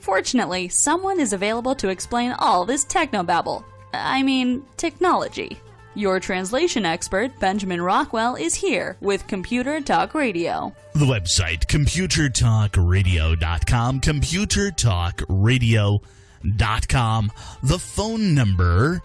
Fortunately, someone is available to explain all this technobabble. I mean, technology. Your translation expert, Benjamin Rockwell, is here with Computer Talk Radio. The website, computertalkradio.com, computertalkradio.com. The phone number,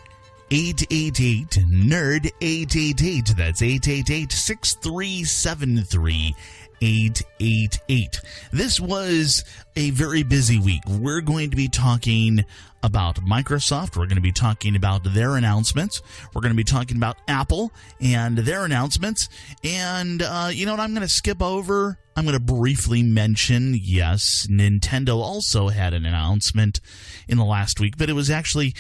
888-NERD, 888. That's 888-6373-888. This was a very busy week. We're going to be talking about Microsoft. We're going to be talking about their announcements. We're going to be talking about Apple and their announcements. And you know what I'm going to skip over? I'm going to briefly mention, yes, Nintendo also had an announcement in the last week, but it was actually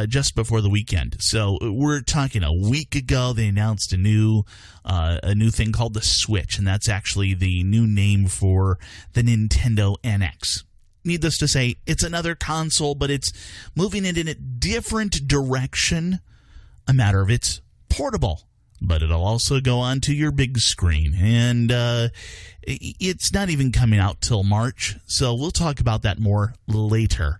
just before the weekend. So we're talking a week ago, they announced a new thing called the Switch, and that's actually the new name for the Nintendo NX. Needless to say, it's another console, but it's moving it in a different direction. A matter of it's portable, but it'll also go onto your big screen. And it's not even coming out till March, so we'll talk about that more later.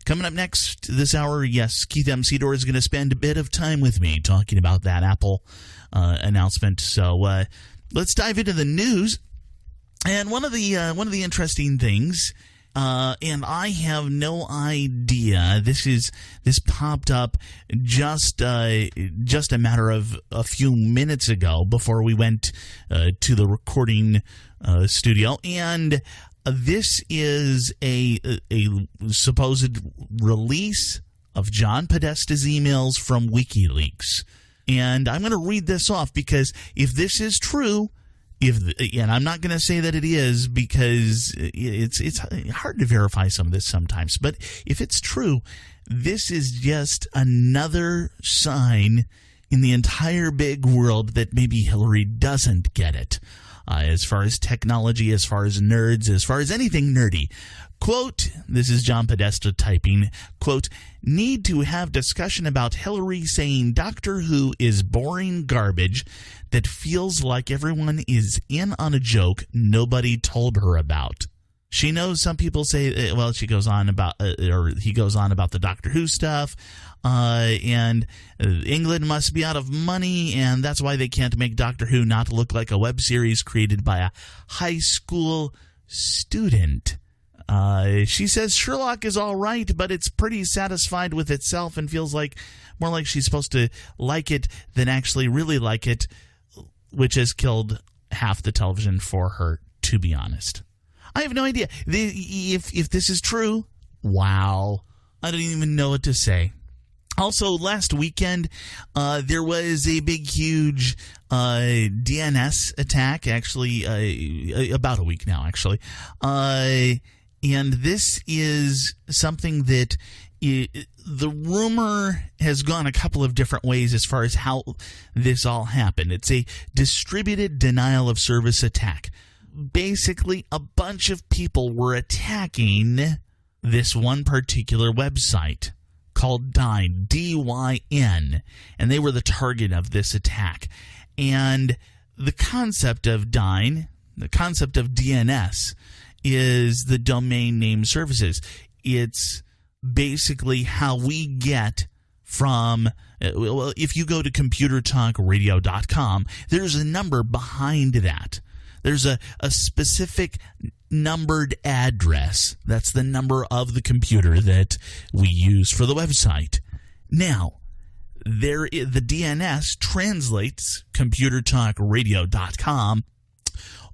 Coming up next this hour, yes, Keith M. Sedor is going to spend a bit of time with me talking about that Apple announcement. So let's dive into the news. And one of the interesting things. And I have no idea. This popped up just a matter of a few minutes ago before we went to the recording studio, and this is a supposed release of John Podesta's emails from WikiLeaks, and I'm going to read this off because if this is true. And I'm not going to say that it is because it's hard to verify some of this sometimes. But if it's true, this is just another sign in the entire big world that maybe Hillary doesn't get it. As far as technology, as far as nerds, as far as anything nerdy. Quote, this is John Podesta typing, quote, need to have discussion about Hillary saying Doctor Who is boring garbage that feels like everyone is in on a joke nobody told her about. She knows some people say, well, she goes on about, or he goes on about the Doctor Who stuff, and England must be out of money, and that's why they can't make Doctor Who not look like a web series created by a high school student. She says Sherlock is all right, but it's pretty satisfied with itself and feels like more like she's supposed to like it than actually really like it, which has killed half the television for her, to be honest. I have no idea. If this is true, wow. I don't even know what to say. Also, last weekend, there was a big, huge DNS attack, actually, about a week now, actually. And this is something that the rumor has gone a couple of different ways as far as how this all happened. It's a distributed denial of service attack. Basically, a bunch of people were attacking this one particular website called Dyn, D-Y-N, and they were the target of this attack. And the concept of Dyn, the concept of DNS, is the domain name services. It's basically how we get from, well, if you go to computertalkradio.com, there's a number behind that. There's a specific numbered address. That's the number of the computer that we use for the website. Now, the DNS translates computertalkradio.com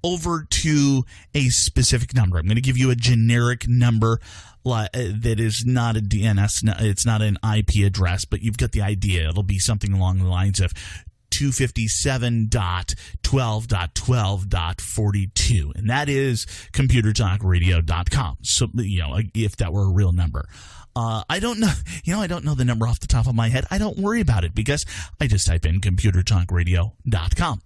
over to a specific number. I'm going to give you a generic number that is not a DNS. It's not an IP address, but you've got the idea. It'll be something along the lines of 257.12.12.42, and that is computertalkradio.com. So, if that were a real number. I don't know. I don't know the number off the top of my head. I don't worry about it because I just type in computertalkradio.com.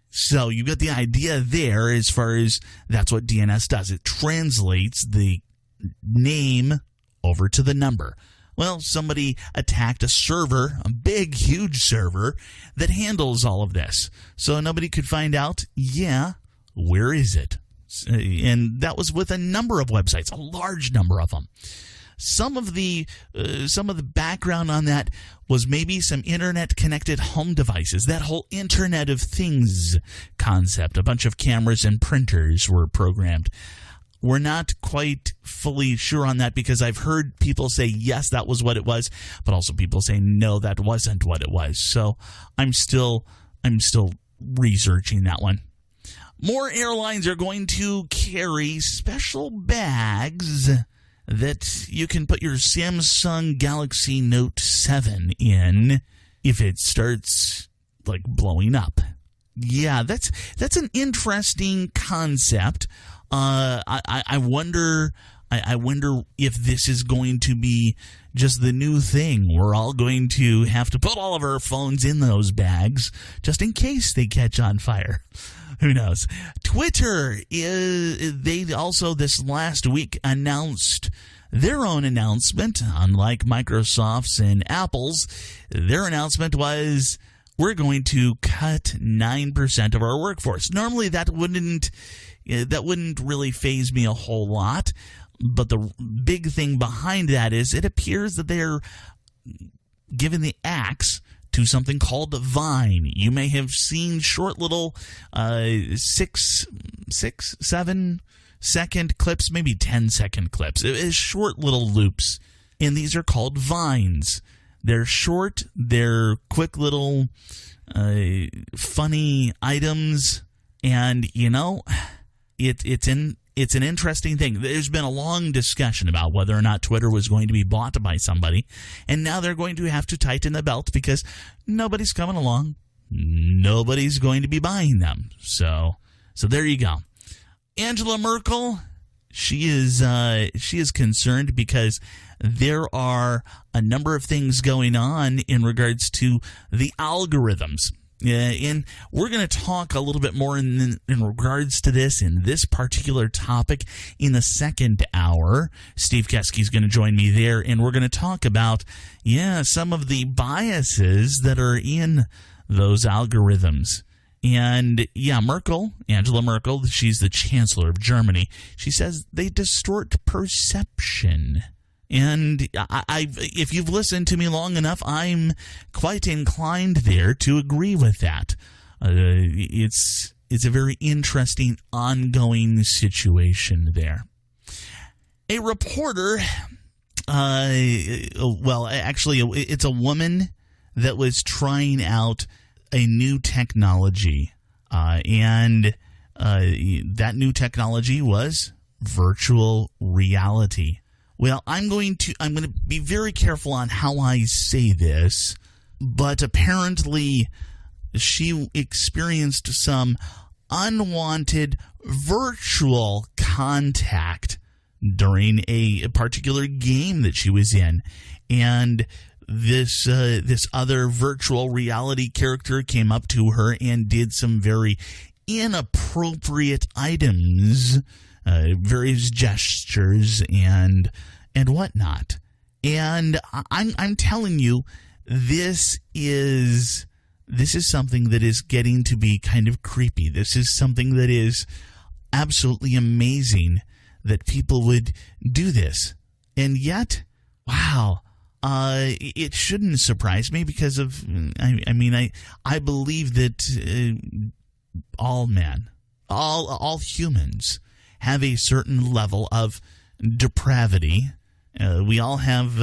So you got the idea there as far as that's what DNS does. It translates the name over to the number. Well, somebody attacked a server, a big, huge server that handles all of this. So nobody could find out, where is it? And that was with a number of websites, a large number of them. Some of the background on that was maybe some internet-connected home devices, that whole Internet of Things concept. A bunch of cameras and printers were programmed. We're not quite fully sure on that because I've heard people say, yes, that was what it was, but also people say, no, that wasn't what it was. So I'm still researching that one. More airlines are going to carry special bags that you can put your Samsung Galaxy Note 7 in if it starts like blowing up. Yeah, that's an interesting concept. I wonder if this is going to be just the new thing. We're all going to have to put all of our phones in those bags just in case they catch on fire. Who knows? Twitter they also this last week announced their own announcement. Unlike Microsoft's and Apple's, their announcement was, we're going to cut 9% of our workforce. Normally that wouldn't really faze me a whole lot, but the big thing behind that is it appears that they're giving the axe to something called Vine. You may have seen short little 7-second clips, maybe 10-second clips. It is short little loops, and these are called Vines. They're short, they're quick little funny items, and it's an interesting thing. There's been a long discussion about whether or not Twitter was going to be bought by somebody, and now they're going to have to tighten the belt because nobody's coming along. Nobody's going to be buying them. So there you go. Angela Merkel, she is concerned because there are a number of things going on in regards to the algorithms. And we're going to talk a little bit more in regards to this in this particular topic in the second hour. Steve Keske is going to join me there, and we're going to talk about, some of the biases that are in those algorithms. And, Angela Merkel, she's the Chancellor of Germany. She says they distort perception. And if you've listened to me long enough, I'm quite inclined there to agree with that. It's a very interesting ongoing situation there. A reporter, it's a woman that was trying out a new technology, and that new technology was virtual reality. Well, I'm going to be very careful on how I say this, but apparently she experienced some unwanted virtual contact during a particular game that she was in, and this other virtual reality character came up to her and did some very inappropriate items, various gestures and whatnot. And I'm telling you, this is something that is getting to be kind of creepy. This is something that is absolutely amazing that people would do this. And yet, wow, it shouldn't surprise me because of, I believe that all men, all humans have a certain level of depravity. We all have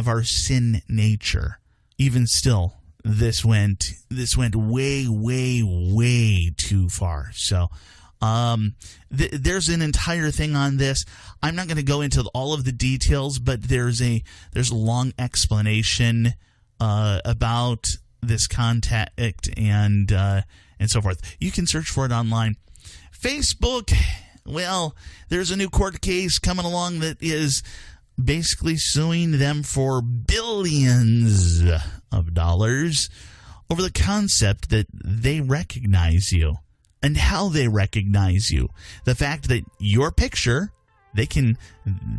our sin nature. Even still, this went way, way, way too far. So there's an entire thing on this. I'm not going to go into all of the details, but there's a long explanation about this contact and so forth. You can search for it online. Facebook. Well, there's a new court case coming along that is basically suing them for billions of dollars over the concept that they recognize you and how they recognize you. The fact that your picture, they can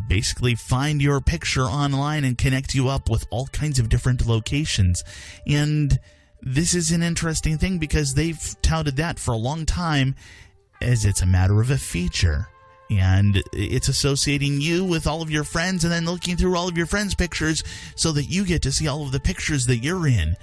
basically find your picture online and connect you up with all kinds of different locations. And this is an interesting thing because they've touted that for a long time. as it's a matter of a feature. And it's associating you with all of your friends and then looking through all of your friends' pictures so that you get to see all of the pictures that you're in.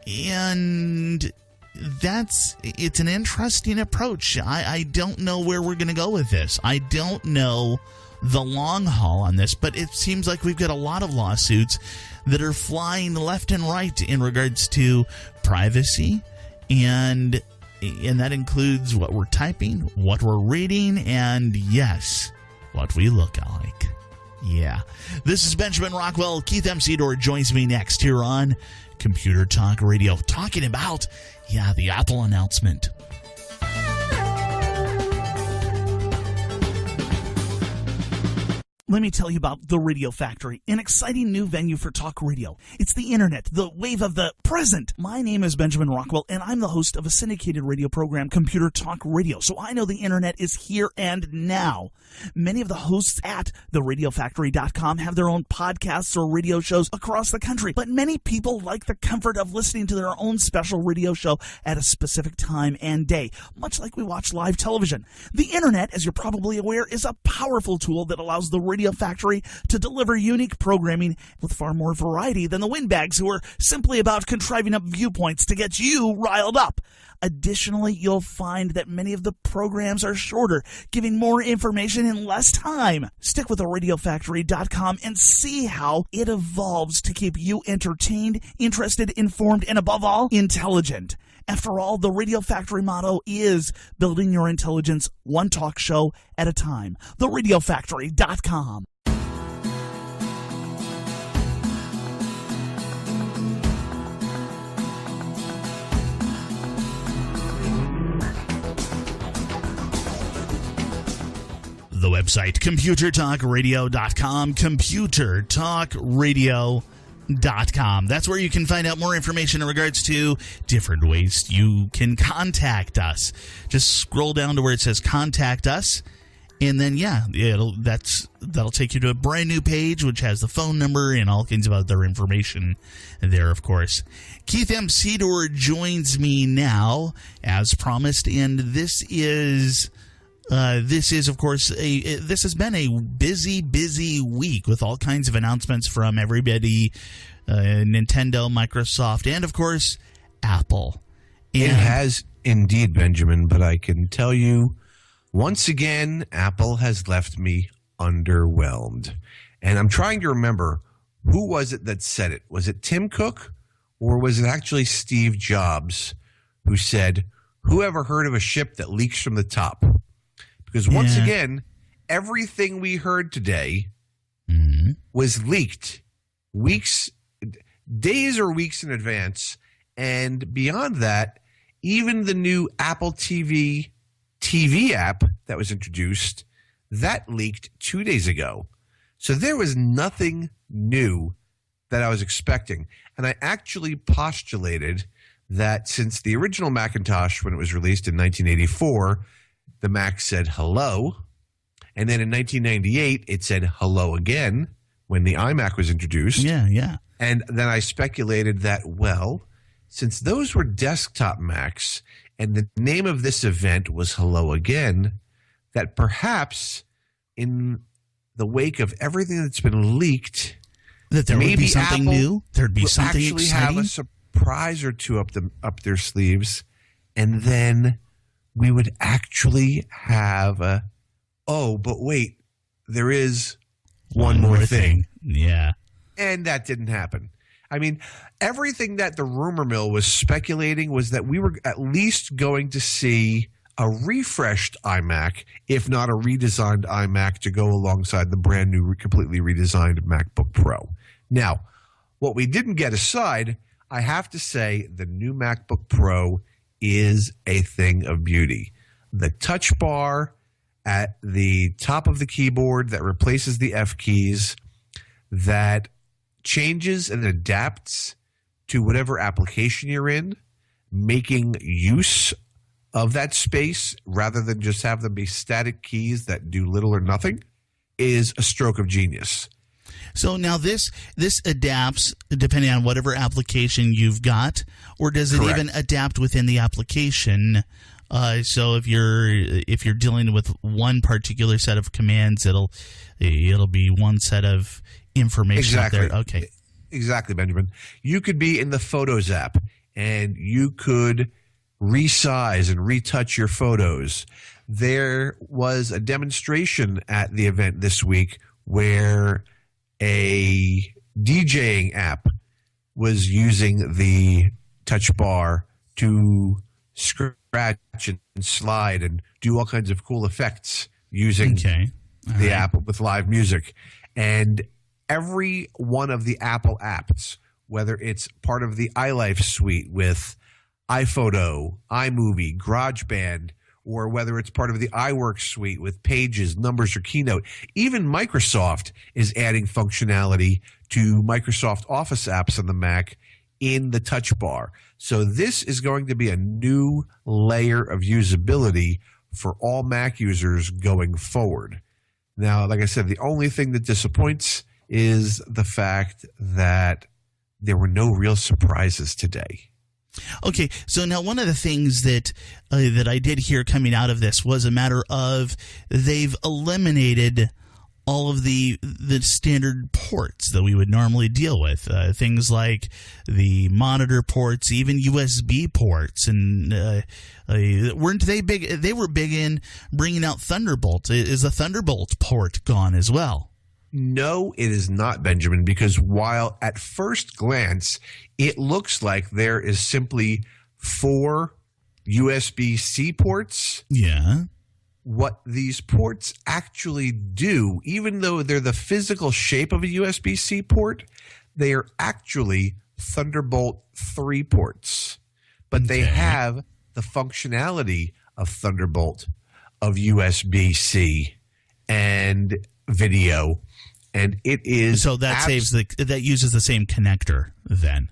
And it's an interesting approach. I don't know where we're going to go with this. I don't know the long haul on this, but it seems like we've got a lot of lawsuits that are flying left and right in regards to privacy, and that includes what we're typing, what we're reading, and yes, what we look like. Yeah. This is Benjamin Rockwell. Keith M. Sedor joins me next here on Computer Talk Radio, talking about, the Apple announcement. Let me tell you about The Radio Factory, an exciting new venue for talk radio. It's the internet, the wave of the present. My name is Benjamin Rockwell, and I'm the host of a syndicated radio program, Computer Talk Radio, so I know the internet is here and now. Many of the hosts at theradiofactory.com have their own podcasts or radio shows across the country, but many people like the comfort of listening to their own special radio show at a specific time and day, much like we watch live television. The internet, as you're probably aware, is a powerful tool that allows the Radio Factory to deliver unique programming with far more variety than the windbags who are simply about contriving up viewpoints to get you riled up. Additionally, you'll find that many of the programs are shorter, giving more information in less time. Stick with theradiofactory.com and see how it evolves to keep you entertained, interested, informed, and above all, intelligent. After all, the Radio Factory motto is building your intelligence one talk show at a time. theradiofactory.com. The website, computertalkradio.com, computertalkradio.com. That's where you can find out more information in regards to different ways you can contact us. Just scroll down to where it says Contact Us, and then, that'll take you to a brand new page, which has the phone number and all kinds of other information there, of course. Keith M. Sedor joins me now, as promised, and this is, of course, this has been a busy week with all kinds of announcements from everybody, Nintendo, Microsoft, and, of course, Apple. And it has indeed, Benjamin, but I can tell you, once again, Apple has left me underwhelmed. And I'm trying to remember, who was it that said it? Was it Tim Cook, or was it actually Steve Jobs who said, "Who ever heard of a ship that leaks from the top?" Because once again, everything we heard today was leaked days or weeks in advance. And beyond that, even the new Apple TV app that was introduced, that leaked 2 days ago. So there was nothing new that I was expecting. And I actually postulated that since the original Macintosh, when it was released in 1984, the Mac said hello, and then in 1998 it said hello again when the iMac was introduced. Yeah. And then I speculated that, well, since those were desktop Macs and the name of this event was hello again, that perhaps in the wake of everything that's been leaked, that there would be something Apple new. There'd be something actually exciting. Have a surprise or two up their sleeves, and then we would actually have but wait, there is one more thing. Yeah. And that didn't happen. I mean, everything that the rumor mill was speculating was that we were at least going to see a refreshed iMac, if not a redesigned iMac, to go alongside the brand new, completely redesigned MacBook Pro. Now, what we didn't get aside, I have to say, the new MacBook Pro is a thing of beauty. The touch bar at the top of the keyboard that replaces the F keys, that changes and adapts to whatever application you're in, making use of that space rather than just have them be static keys that do little or nothing, is a stroke of genius. So now this adapts depending on whatever application you've got, or does it Correct. even adapt within the application So if you're dealing with one particular set of commands, it'll be one set of information out there. Okay. Exactly, Benjamin. You could be in the Photos app, and you could resize and retouch your photos. There was a demonstration at the event this week where a DJing app was using the touch bar to scratch and slide and do all kinds of cool effects using the app with live music. And every one of the Apple apps, whether it's part of the iLife suite with iPhoto, iMovie, GarageBand, or whether it's part of the iWork suite with Pages, Numbers, or Keynote, even Microsoft is adding functionality to Microsoft Office apps on the Mac in the touch bar. So this is going to be a new layer of usability for all Mac users going forward. Now, like I said, the only thing that disappoints is the fact that there were no real surprises today. Okay, so now one of the things that I did hear coming out of this was a matter of they've eliminated all of the standard ports that we would normally deal with, things like the monitor ports, even USB ports, and weren't they big? They were big in bringing out Thunderbolt. Is the Thunderbolt port gone as well? No, it is not, Benjamin, because while at first glance it looks like there is simply 4 USB-C ports. Yeah. What these ports actually do, even though they're the physical shape of a USB-C port, they are actually Thunderbolt 3 ports. But they have the functionality of Thunderbolt, of USB-C, and video. And it is so that that uses the same connector then.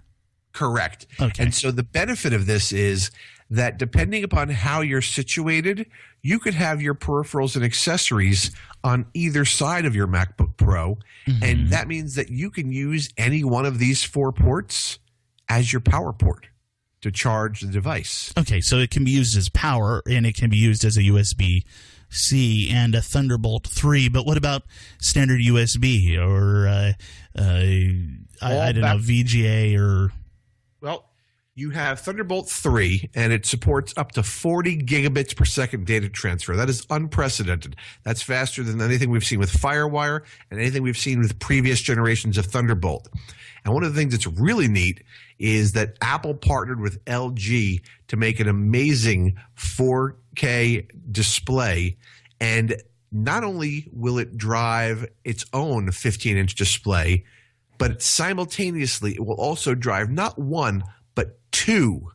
Correct. Okay. And so the benefit of this is that depending upon how you're situated, you could have your peripherals and accessories on either side of your MacBook Pro. Mm-hmm. And that means that you can use any one of these 4 ports as your power port to charge the device. Okay, so it can be used as power, and it can be used as a USB-C and a Thunderbolt 3. But what about standard USB or I don't know, VGA or... Well, you have Thunderbolt 3, and it supports up to 40 gigabits per second data transfer. That is unprecedented. That's faster than anything we've seen with FireWire and anything we've seen with previous generations of Thunderbolt. And one of the things that's really neat is that Apple partnered with LG to make an amazing 4K display. And not only will it drive its own 15-inch display, but simultaneously it will also drive not one, but 2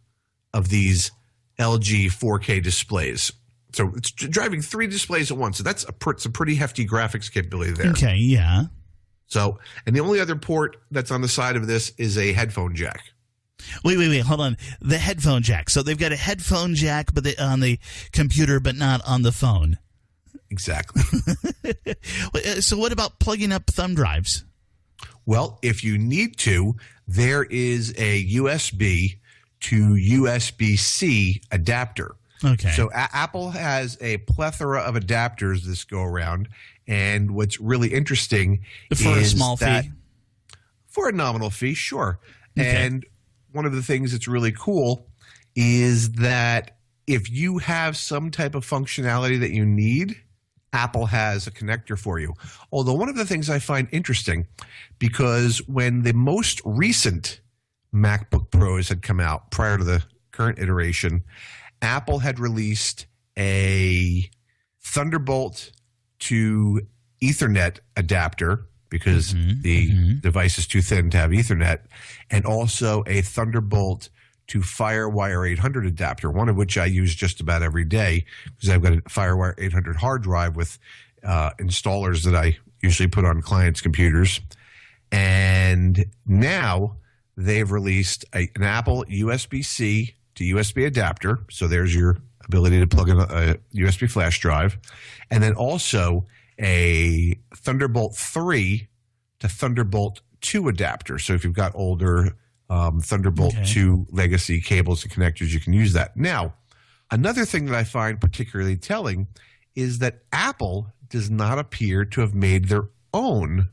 of these LG 4K displays. So it's driving 3 displays at once. So that's some pretty hefty graphics capability there. Okay, yeah. So, and the only other port that's on the side of this is a headphone jack. Wait, hold on. The headphone jack. So they've got a headphone jack on the computer, but not on the phone. Exactly. So what about plugging up thumb drives? Well, if you need to, there is a USB to USB-C adapter. Okay. So Apple has a plethora of adapters this go around, and what's really interesting for is a small that fee? For a nominal fee, sure. Okay. And one of the things that's really cool is that if you have some type of functionality that you need, Apple has a connector for you. Although one of the things I find interesting, because when the most recent MacBook Pros had come out prior to the current iteration, Apple had released a Thunderbolt to Ethernet adapter because the device is too thin to have Ethernet, and also a Thunderbolt to FireWire 800 adapter, one of which I use just about every day because I've got a FireWire 800 hard drive with installers that I usually put on clients' computers. And now they've released an Apple USB-C to USB adapter. So there's your ability to plug in a USB flash drive. And then also a Thunderbolt 3 to Thunderbolt 2 adapter. So if you've got older Thunderbolt 2 legacy cables and connectors, you can use that. Now, Another thing that I find particularly telling is that Apple does not appear to have made their own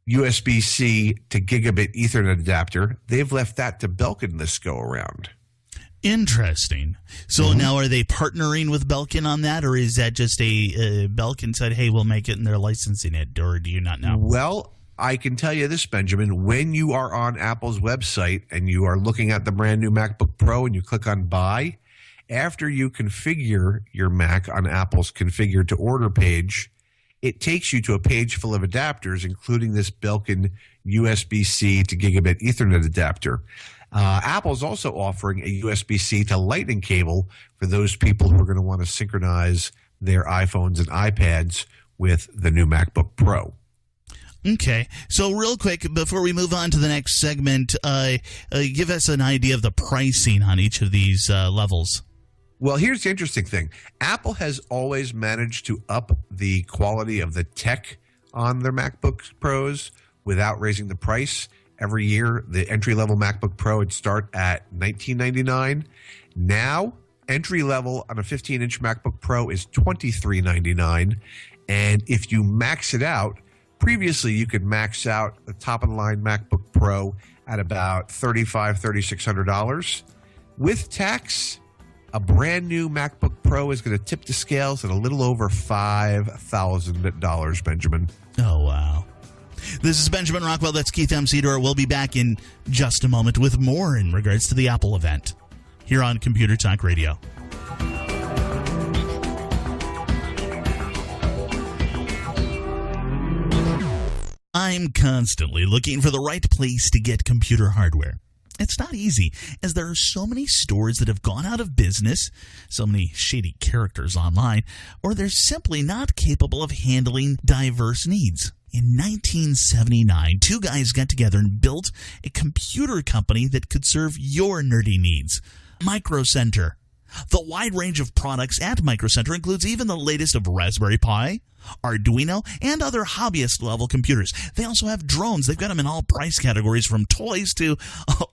USB-C to gigabit Ethernet adapter. They've left that to Belkin this go around. Interesting. So now are they partnering with Belkin on that, or is that just a Belkin said, hey, we'll make it and they're licensing it, or do you not know? Well, I can tell you this, Benjamin. When you are on Apple's website and you are looking at the brand new MacBook Pro and you click on buy, after you configure your Mac on Apple's configure to order page, it takes you to a page full of adapters, including this Belkin USB-C to gigabit Ethernet adapter. Apple's also offering a USB-C to Lightning cable for those people who are going to want to synchronize their iPhones and iPads with the new MacBook Pro. Okay, so real quick, before we move on to the next segment, give us an idea of the pricing on each of these levels. Well, here's the interesting thing. Apple has always managed to up the quality of the tech on their MacBook Pros without raising the price. Every year, the entry-level MacBook Pro would start at $19.99. Now, entry-level on a 15-inch MacBook Pro is $23.99. And if you max it out, previously you could max out the top-of-the-line MacBook Pro at about $3,500, $3,600. With tax, a brand new MacBook Pro is going to tip the scales at a little over $5,000, Benjamin. Oh, wow. This is Benjamin Rockwell. That's Keith M. Sedor. We'll be back in just a moment with more in regards to the Apple event here on Computer Talk Radio. I'm constantly looking for the right place to get computer hardware. It's not easy, as there are so many stores that have gone out of business, so many shady characters online, or they're simply not capable of handling diverse needs. In 1979, two guys got together and built a computer company that could serve your nerdy needs, Micro Center. The wide range of products at Micro Center includes even the latest of Raspberry Pi, Arduino, and other hobbyist-level computers. They also have drones. They've got them in all price categories, from toys to,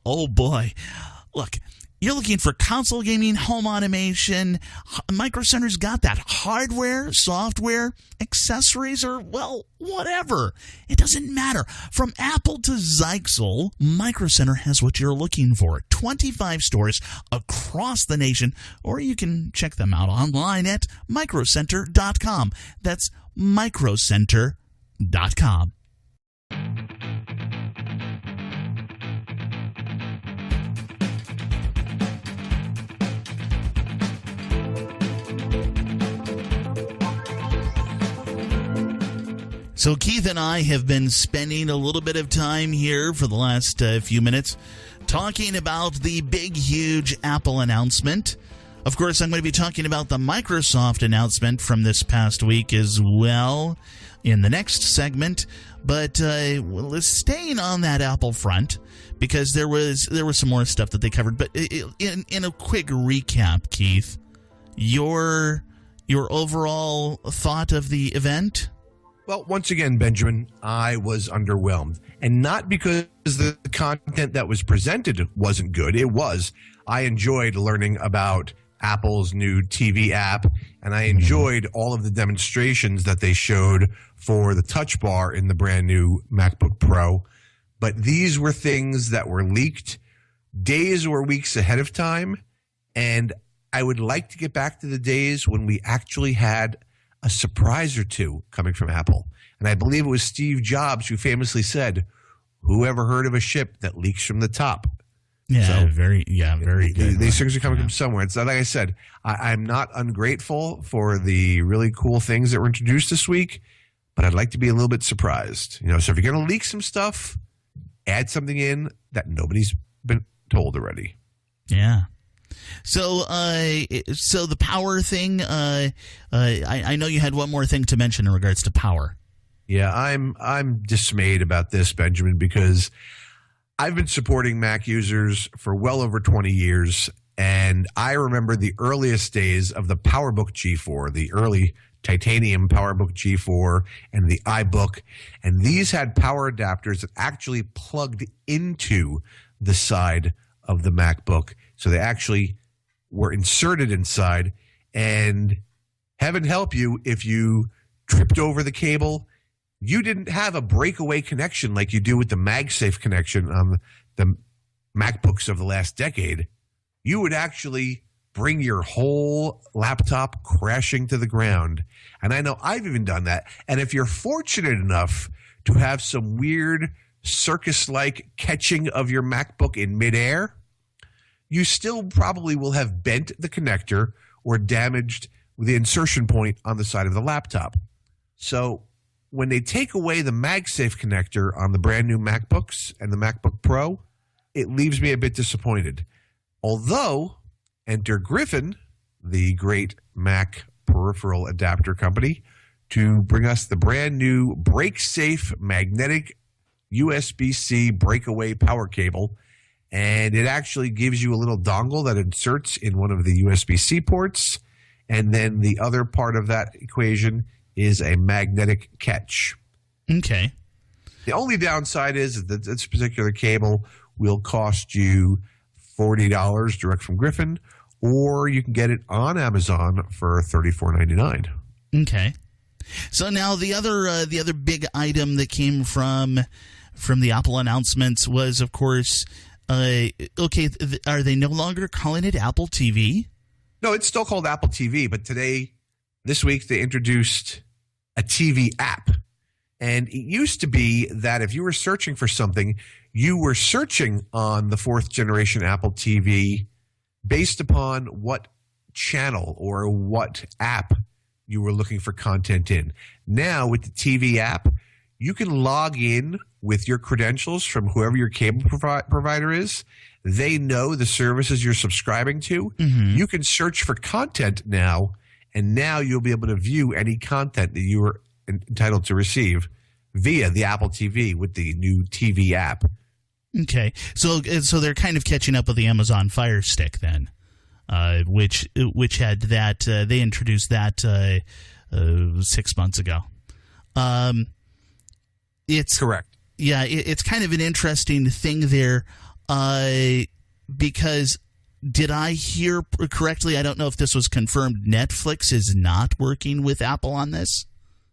oh boy. Look, you're looking for console gaming, home automation. Micro Center's got that. Hardware, software, accessories, or, well, whatever. It doesn't matter. From Apple to Zyxel, Micro Center has what you're looking for. 25 stores across the nation, or you can check them out online at microcenter.com. That's microcenter.com. So Keith and I have been spending a little bit of time here for the last few minutes talking about the big, huge Apple announcement. Of course, I'm going to be talking about the Microsoft announcement from this past week as well in the next segment. But staying on that Apple front, because there was some more stuff that they covered. But in a quick recap, Keith, your overall thought of the event? Well, once again, Benjamin, I was underwhelmed. And not because the content that was presented wasn't good. It was. I enjoyed learning about Apple's new TV app, and I enjoyed all of the demonstrations that they showed for the Touch Bar in the brand new MacBook Pro. But these were things that were leaked days or weeks ahead of time, and I would like to get back to the days when we actually had a surprise or two coming from Apple. And I believe it was Steve Jobs who famously said, "Who ever heard of a ship that leaks from the top?" Yeah, so, very good. These things are coming from somewhere. It's like I said, I'm not ungrateful for the really cool things that were introduced this week, but I'd like to be a little bit surprised. So if you're going to leak some stuff, add something in that nobody's been told already. Yeah. So the power thing, I know you had one more thing to mention in regards to power. Yeah, I'm dismayed about this, Benjamin, because I've been supporting Mac users for well over 20 years, and I remember the earliest days of the PowerBook G4, the early titanium PowerBook G4 and the iBook, and these had power adapters that actually plugged into the side of the MacBook. So they actually were inserted inside, and heaven help you if you tripped over the cable. You didn't have a breakaway connection like you do with the MagSafe connection on the MacBooks of the last decade. You would actually bring your whole laptop crashing to the ground. And I know I've even done that. And if you're fortunate enough to have some weird circus-like catching of your MacBook in midair, you still probably will have bent the connector or damaged the insertion point on the side of the laptop. So when they take away the MagSafe connector on the brand new MacBooks and the MacBook Pro, it leaves me a bit disappointed. Although, enter Griffin, the great Mac peripheral adapter company, to bring us the brand new break-safe magnetic USB-C breakaway power cable. And it actually gives you a little dongle that inserts in one of the USB-C ports. And then the other part of that equation is a magnetic catch. Okay. The only downside is that this particular cable will cost you $40 direct from Griffin, or you can get it on Amazon for $34.99. Okay. So now the other big item that came from the Apple announcements was, of course, are they no longer calling it Apple TV? No, it's still called Apple TV, but this week, they introduced a TV app. And it used to be that if you were searching for something, you were searching on the fourth generation Apple TV based upon what channel or what app you were looking for content in. Now, with the TV app, you can log in with your credentials from whoever your cable provider is. They know the services you're subscribing to. Mm-hmm. You can search for content now, and now you'll be able to view any content that you are entitled to receive via the Apple TV with the new TV app. Okay, so they're kind of catching up with the Amazon Fire Stick then, which had that they introduced that 6 months ago. It's correct. Yeah, it's kind of an interesting thing there, because did I hear correctly? I don't know if this was confirmed. Netflix is not working with Apple on this.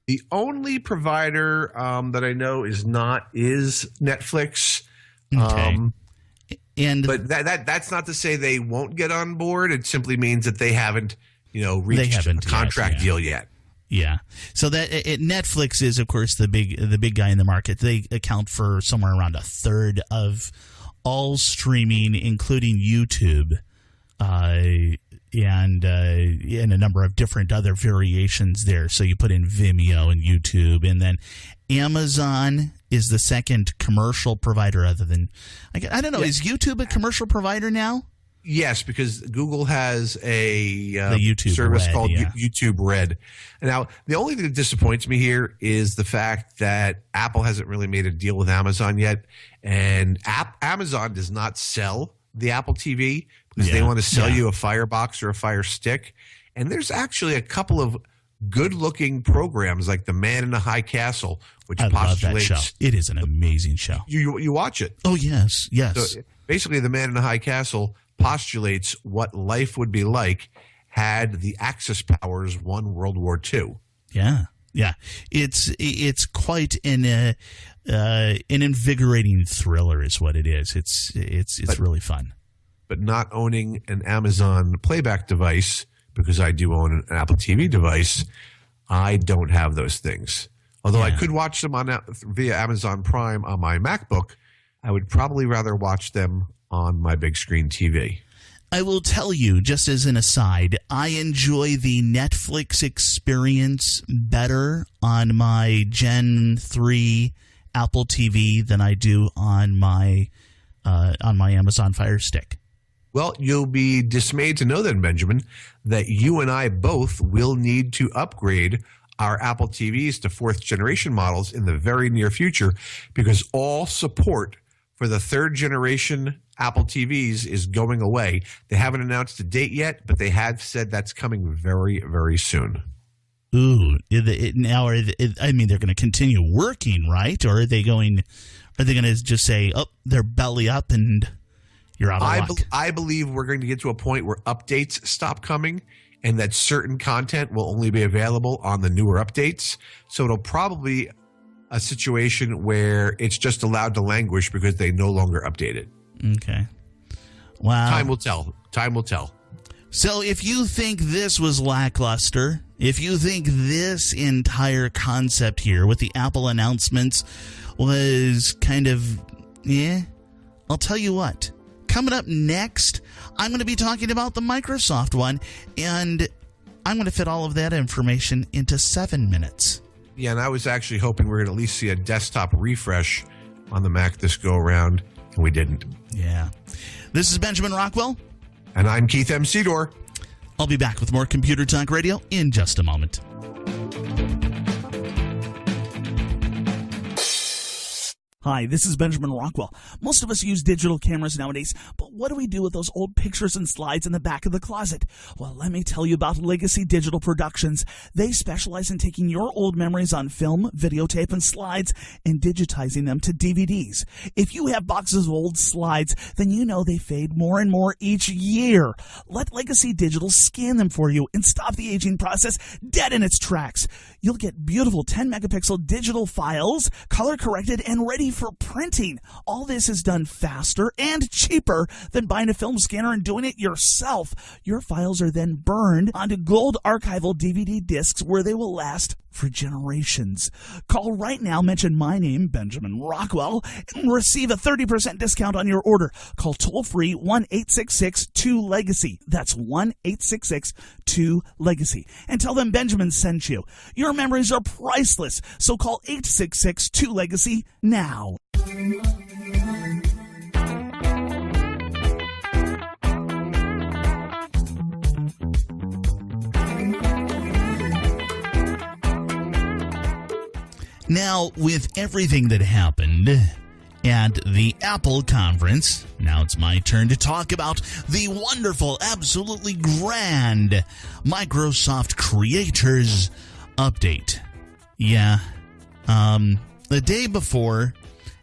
The only provider that I know is Netflix. Okay. But that's not to say they won't get on board. It simply means that they haven't, reached a contract deal yet. Yeah. So that Netflix is, of course, the big guy in the market. They account for somewhere around a third of all streaming, including YouTube, and a number of different other variations there. So you put in Vimeo and YouTube, and then Amazon is the second commercial provider other than I don't know. Is YouTube a commercial provider now? Yes, because Google has a YouTube service Red, called YouTube Red. Now, the only thing that disappoints me here is the fact that Apple hasn't really made a deal with Amazon yet, and Amazon does not sell the Apple TV because they want to sell you a Firebox or a Fire Stick. And there's actually a couple of good-looking programs like The Man in the High Castle, which I postulates love that show. It is an amazing show. You watch it. Oh, yes. So basically, The Man in the High Castle postulates what life would be like had the Axis powers won World War II. Yeah. It's quite an invigorating thriller, is what it is. It's really fun. But not owning an Amazon playback device, because I do own an Apple TV device, I don't have those things. Although I could watch them via Amazon Prime on my MacBook, I would probably rather watch them on my big screen TV. I will tell you, just as an aside, I enjoy the Netflix experience better on my Gen 3 Apple TV than I do on my Amazon Fire Stick. Well, you'll be dismayed to know then, Benjamin, that you and I both will need to upgrade our Apple TVs to fourth generation models in the very near future, because all support for the third generation Apple TVs is going away. They haven't announced a date yet, but they have said that's coming very, very soon. Ooh, now they're going to continue working, right? Or are they going to just say, "Oh, they're belly up and you're out of luck. I believe we're going to get to a point where updates stop coming and that certain content will only be available on the newer updates. So it'll probably a situation where it's just allowed to languish because they no longer update it. Okay. Wow. Time will tell. Time will tell. So if you think this was lackluster, if you think this entire concept here with the Apple announcements was kind of, I'll tell you what. Coming up next, I'm going to be talking about the Microsoft one, and I'm going to fit all of that information into 7 minutes. Yeah, and I was actually hoping we were going to at least see a desktop refresh on the Mac this go around, and we didn't. Yeah. This is Benjamin Rockwell. And I'm Keith M. Sedor. I'll be back with more Computer Talk Radio in just a moment. Hi, this is Benjamin Rockwell. Most of us use digital cameras nowadays, but what do we do with those old pictures and slides in the back of the closet? Well, let me tell you about Legacy Digital Productions. They specialize in taking your old memories on film, videotape, and slides and digitizing them to DVDs. If you have boxes of old slides, then you know they fade more and more each year. Let Legacy Digital scan them for you and stop the aging process dead in its tracks. You'll get beautiful 10-megapixel digital files, color-corrected and ready for printing. All this is done faster and cheaper than buying a film scanner and doing it yourself. Your files are then burned onto gold archival DVD discs where they will last for generations. Call right now, mention my name, Benjamin Rockwell, and receive a 30% discount on your order. Call toll-free 1-866-2-LEGACY. That's 1-866-2-LEGACY. And tell them Benjamin sent you. Your memories are priceless, so call 866-2-LEGACY now. Now, with everything that happened at the Apple conference, now it's my turn to talk about the wonderful, absolutely grand Microsoft Creators Update. Yeah, the day before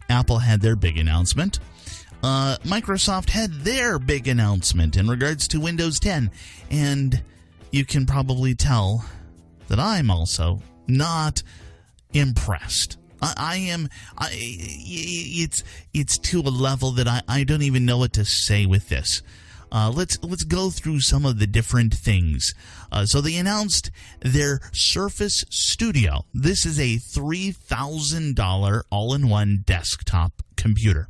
Apple had their big announcement, Microsoft had their big announcement in regards to Windows 10, and you can probably tell that I'm also not impressed. It's to a level that I don't even know what to say with this. Let's go through some of the different things. So they announced their Surface Studio. This is a $3,000 all-in-one desktop computer.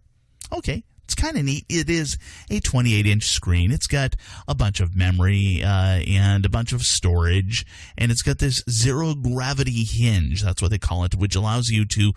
Okay. It's kind of neat. It is a 28-inch screen. It's got a bunch of memory and a bunch of storage, and it's got this zero-gravity hinge, that's what they call it, which allows you to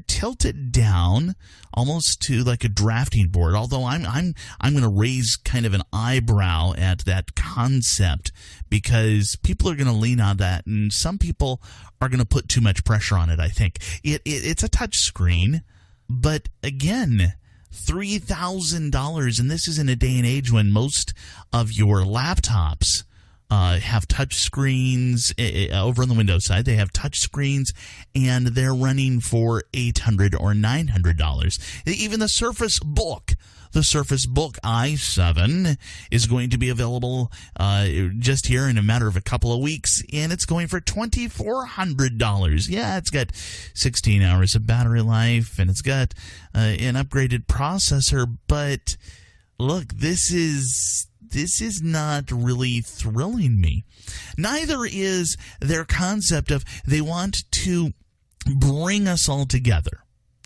tilt it down almost to like a drafting board, although I'm going to raise kind of an eyebrow at that concept because people are going to lean on that, and some people are going to put too much pressure on it, I think. It's a touch screen, but again, $3,000, and this is in a day and age when most of your laptops have touch screens. Over on the Windows side, they have touch screens, and they're running for $800 or $900. Even the Surface Book. The Surface Book i7 is going to be available just here in a matter of a couple of weeks, and it's going for $2,400. Yeah, it's got 16 hours of battery life, and it's got an upgraded processor, but look, this is not really thrilling me. Neither is their concept of they want to bring us all together.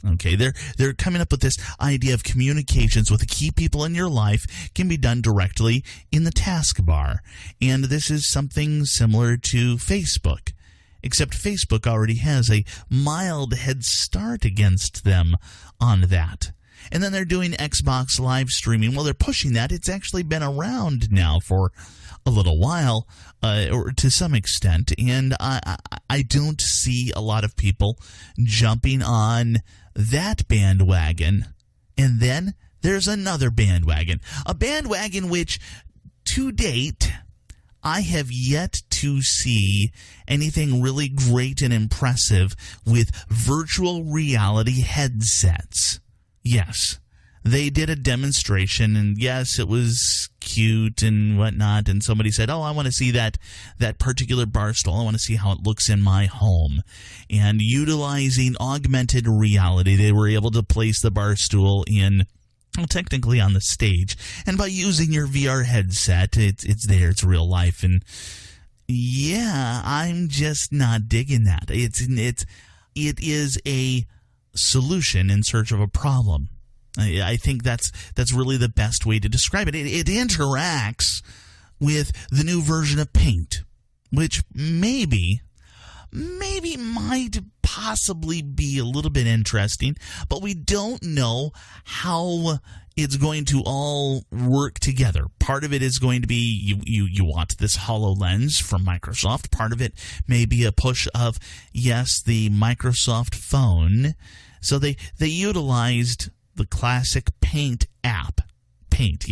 Okay, they're coming up with this idea of communications with the key people in your life can be done directly in the taskbar. And this is something similar to Facebook, except Facebook already has a mild head start against them on that. And then they're doing Xbox live streaming. Well, they're pushing that. It's actually been around now for a little while, or to some extent, and I don't see a lot of people jumping on that bandwagon. And then there's another bandwagon, a bandwagon which, to date, I have yet to see anything really great and impressive with virtual reality headsets. Yes, they did a demonstration, and yes, it was cute and whatnot, and somebody said, oh, I want to see that particular bar stool. I want to see how it looks in my home. And utilizing augmented reality, they were able to place the bar stool technically on the stage. And by using your VR headset, it's there, it's real life. And yeah, I'm just not digging that. It is a solution in search of a problem. I think that's really the best way to describe it. It interacts with the new version of Paint, which maybe might possibly be a little bit interesting, but we don't know how it's going to all work together. Part of it is going to be you want this HoloLens from Microsoft. Part of it may be a push of, yes, the Microsoft phone. So they utilized the classic Paint app. Paint.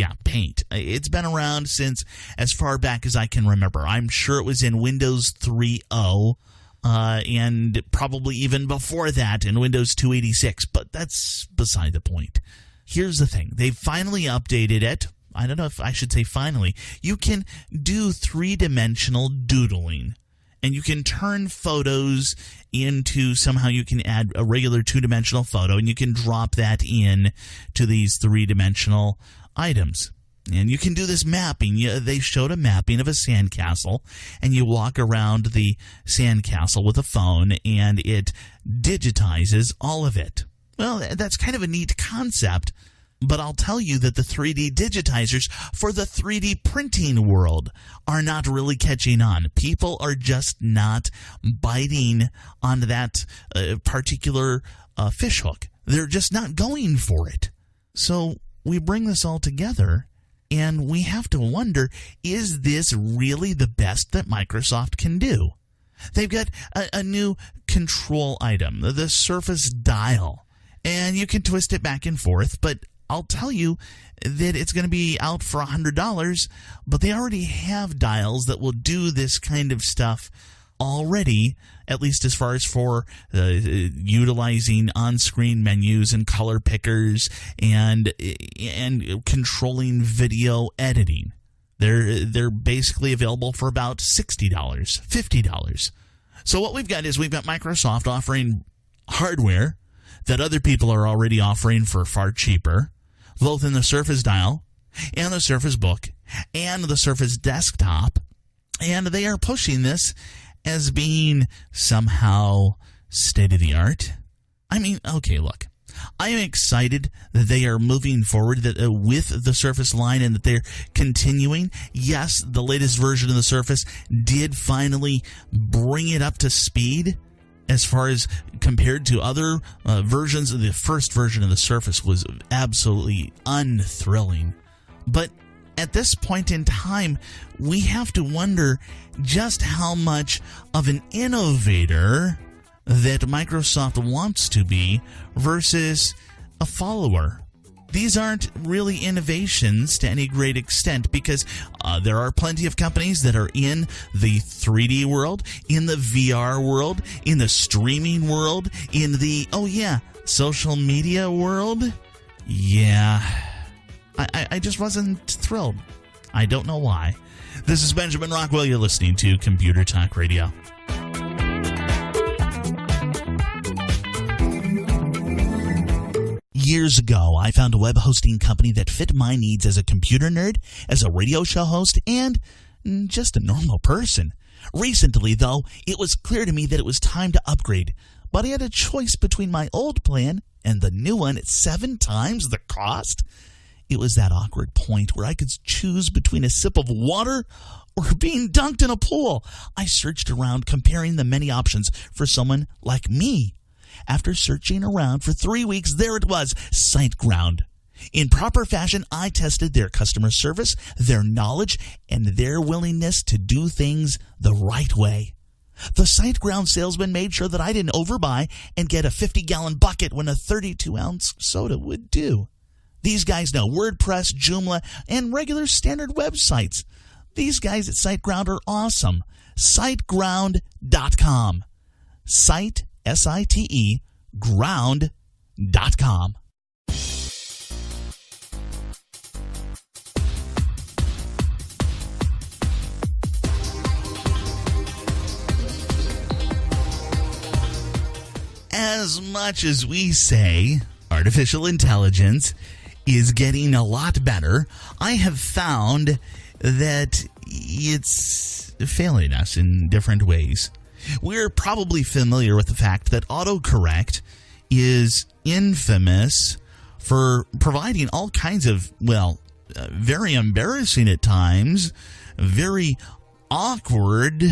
It's been around since as far back as I can remember. I'm sure it was in Windows 3.0. And probably even before that in Windows 286, but that's beside the point. Here's the thing. They've finally updated it. I don't know if I should say finally. You can do three-dimensional doodling, and you can turn photos into somehow you can add a regular two-dimensional photo, and you can drop that in to these three-dimensional items. And you can do this mapping. They showed a mapping of a sandcastle, and you walk around the sandcastle with a phone, and it digitizes all of it. Well, that's kind of a neat concept, but I'll tell you that the 3D digitizers for the 3D printing world are not really catching on. People are just not biting on that particular fishhook. They're just not going for it. So we bring this all together, and we have to wonder, is this really the best that Microsoft can do? They've got a new control item, the Surface Dial, and you can twist it back and forth, but I'll tell you that it's going to be out for $100, but they already have dials that will do this kind of stuff already, at least as far as for utilizing on-screen menus and color pickers and controlling video editing. They're basically available for about $60, $50. So what we've got Microsoft offering hardware that other people are already offering for far cheaper, both in the Surface Dial and the Surface Book and the Surface Desktop, and they are pushing this as being somehow state-of-the-art. I mean, okay, look. I am excited that they are moving forward with the Surface line and that they're continuing. Yes, the latest version of the Surface did finally bring it up to speed as far as compared to other versions. The first version of the Surface was absolutely unthrilling. But at this point in time, we have to wonder just how much of an innovator that Microsoft wants to be versus a follower. These aren't really innovations to any great extent because there are plenty of companies that are in the 3D world, in the VR world, in the streaming world, in the, social media world. Yeah, I just wasn't thrilled. I don't know why. This is Benjamin Rockwell. You're listening to Computer Talk Radio. Years ago, I found a web hosting company that fit my needs as a computer nerd, as a radio show host, and just a normal person. Recently, though, it was clear to me that it was time to upgrade, but I had a choice between my old plan and the new one at 7 times the cost. It was that awkward point where I could choose between a sip of water or being dunked in a pool. I searched around, comparing the many options for someone like me. After searching around for 3 weeks, there it was, SiteGround. In proper fashion, I tested their customer service, their knowledge, and their willingness to do things the right way. The SiteGround salesman made sure that I didn't overbuy and get a 50-gallon bucket when a 32-ounce soda would do. These guys know WordPress, Joomla, and regular standard websites. These guys at SiteGround are awesome. SiteGround.com. Site, S-I-T-E, ground.com. as much as we say artificial intelligence is getting a lot better, I have found that it's failing us in different ways. We're probably familiar with the fact that autocorrect is infamous for providing all kinds of, very embarrassing at times, very awkward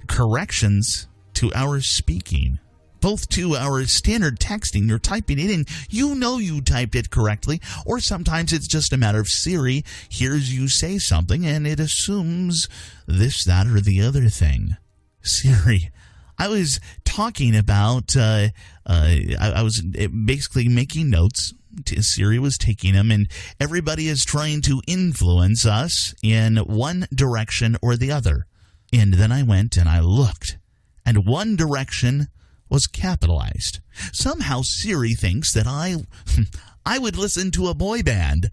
corrections to our speaking, both to our standard texting. You're typing it in, you know you typed it correctly, or sometimes it's just a matter of Siri hears you say something and it assumes this, that, or the other thing. Siri, I was talking about, I was basically making notes. Siri was taking them, and everybody is trying to influence us in one direction or the other. And then I went and I looked, and one direction was capitalized. Somehow Siri thinks that I would listen to a boy band.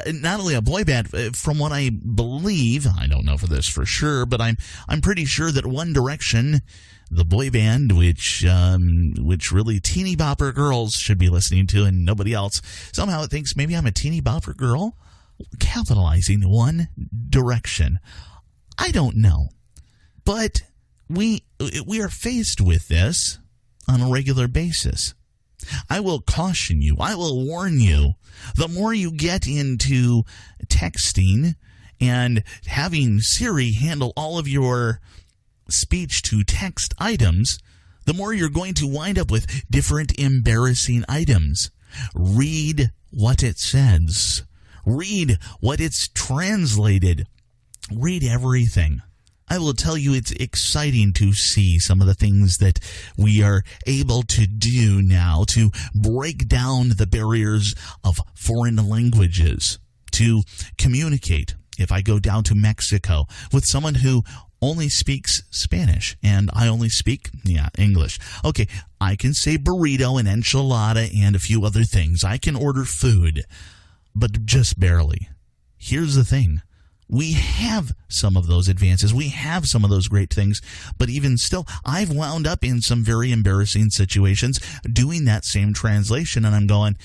Not only a boy band, from what I believe, I don't know for this for sure, but I'm pretty sure that One Direction, the boy band, which really teeny bopper girls should be listening to and nobody else, somehow it thinks maybe I'm a teeny bopper girl, capitalizing One Direction. I don't know. But we are faced with this on a regular basis. I will caution you, I will warn you, the more you get into texting and having Siri handle all of your speech-to-text items, the more you're going to wind up with different embarrassing items. Read what it says. Read what it's translated. Read everything. I will tell you, it's exciting to see some of the things that we are able to do now to break down the barriers of foreign languages, to communicate. If I go down to Mexico with someone who only speaks Spanish and I only speak, English. Okay, I can say burrito and enchilada and a few other things. I can order food, but just barely. Here's the thing. We have some of those advances. We have some of those great things. But even still, I've wound up in some very embarrassing situations doing that same translation. And I'm going,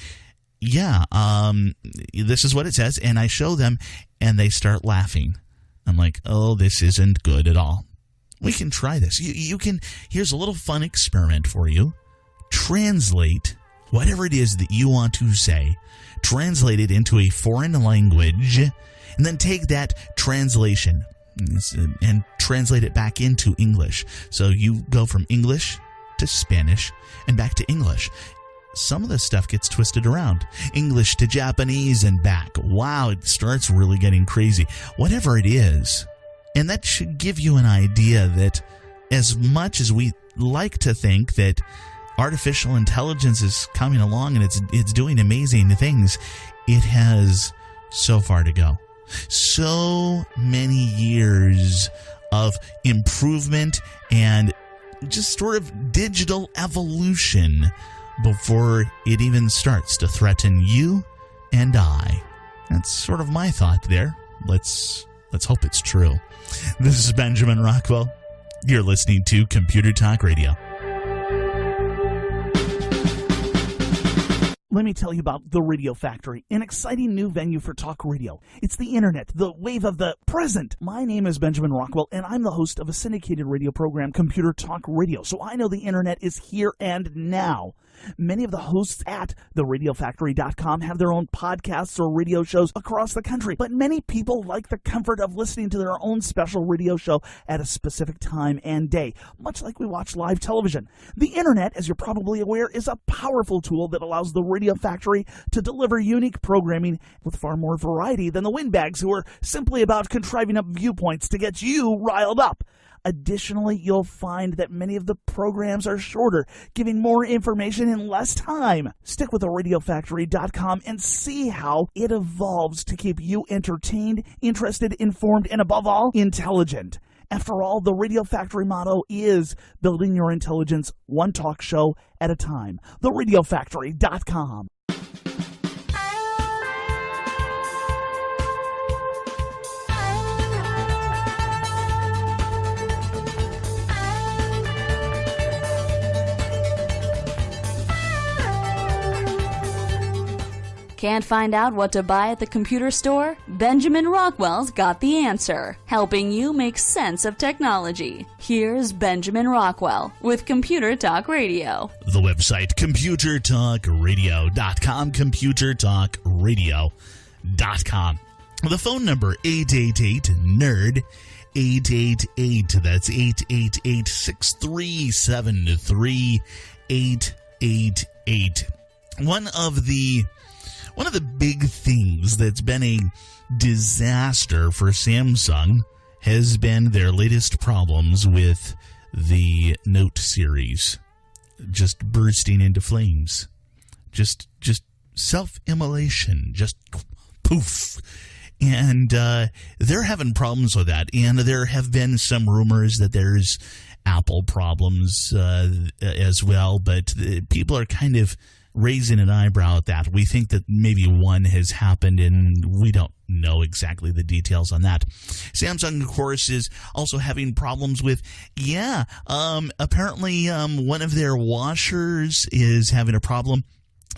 this is what it says. And I show them and they start laughing. I'm like, oh, this isn't good at all. We can try this. You can. Here's a little fun experiment for you. Translate whatever it is that you want to say. Translate it into a foreign language. And then take that translation and translate it back into English. So you go from English to Spanish and back to English. Some of this stuff gets twisted around. English to Japanese and back. Wow, it starts really getting crazy. Whatever it is. And that should give you an idea that as much as we like to think that artificial intelligence is coming along and it's doing amazing things, it has so far to go. So many years of improvement and just sort of digital evolution before it even starts to threaten you and I. That's sort of my thought there. Let's hope it's true. This is Benjamin Rockwell. You're listening to Computer Talk Radio. Let me tell you about The Radio Factory, an exciting new venue for talk radio. It's the internet, the wave of the present. My name is Benjamin Rockwell, and I'm the host of a syndicated radio program, Computer Talk Radio, so I know the internet is here and now. Many of the hosts at theradiofactory.com have their own podcasts or radio shows across the country, but many people like the comfort of listening to their own special radio show at a specific time and day, much like we watch live television. The internet, as you're probably aware, is a powerful tool that allows the Radio Factory to deliver unique programming with far more variety than the windbags who are simply about contriving up viewpoints to get you riled up. Additionally, you'll find that many of the programs are shorter, giving more information in less time. Stick with theradiofactory.com and see how it evolves to keep you entertained, interested, informed, and above all, intelligent. After all, the Radio Factory motto is building your intelligence one talk show at a time. theradiofactory.com. Can't find out what to buy at the computer store? Benjamin Rockwell's got the answer, helping you make sense of technology. Here's Benjamin Rockwell with Computer Talk Radio. The website, computertalkradio.com, computertalkradio.com. The phone number, 888-NERD, 888, that's 888-637-3888. One of the big things that's been a disaster for Samsung has been their latest problems with the Note series just bursting into flames. Just self-immolation, just poof. And they're having problems with that. And there have been some rumors that there's Apple problems as well, but people are kind of raising an eyebrow at that. We think that maybe one has happened, and we don't know exactly the details on that. Samsung, of course, is also having problems with, apparently one of their washers is having a problem.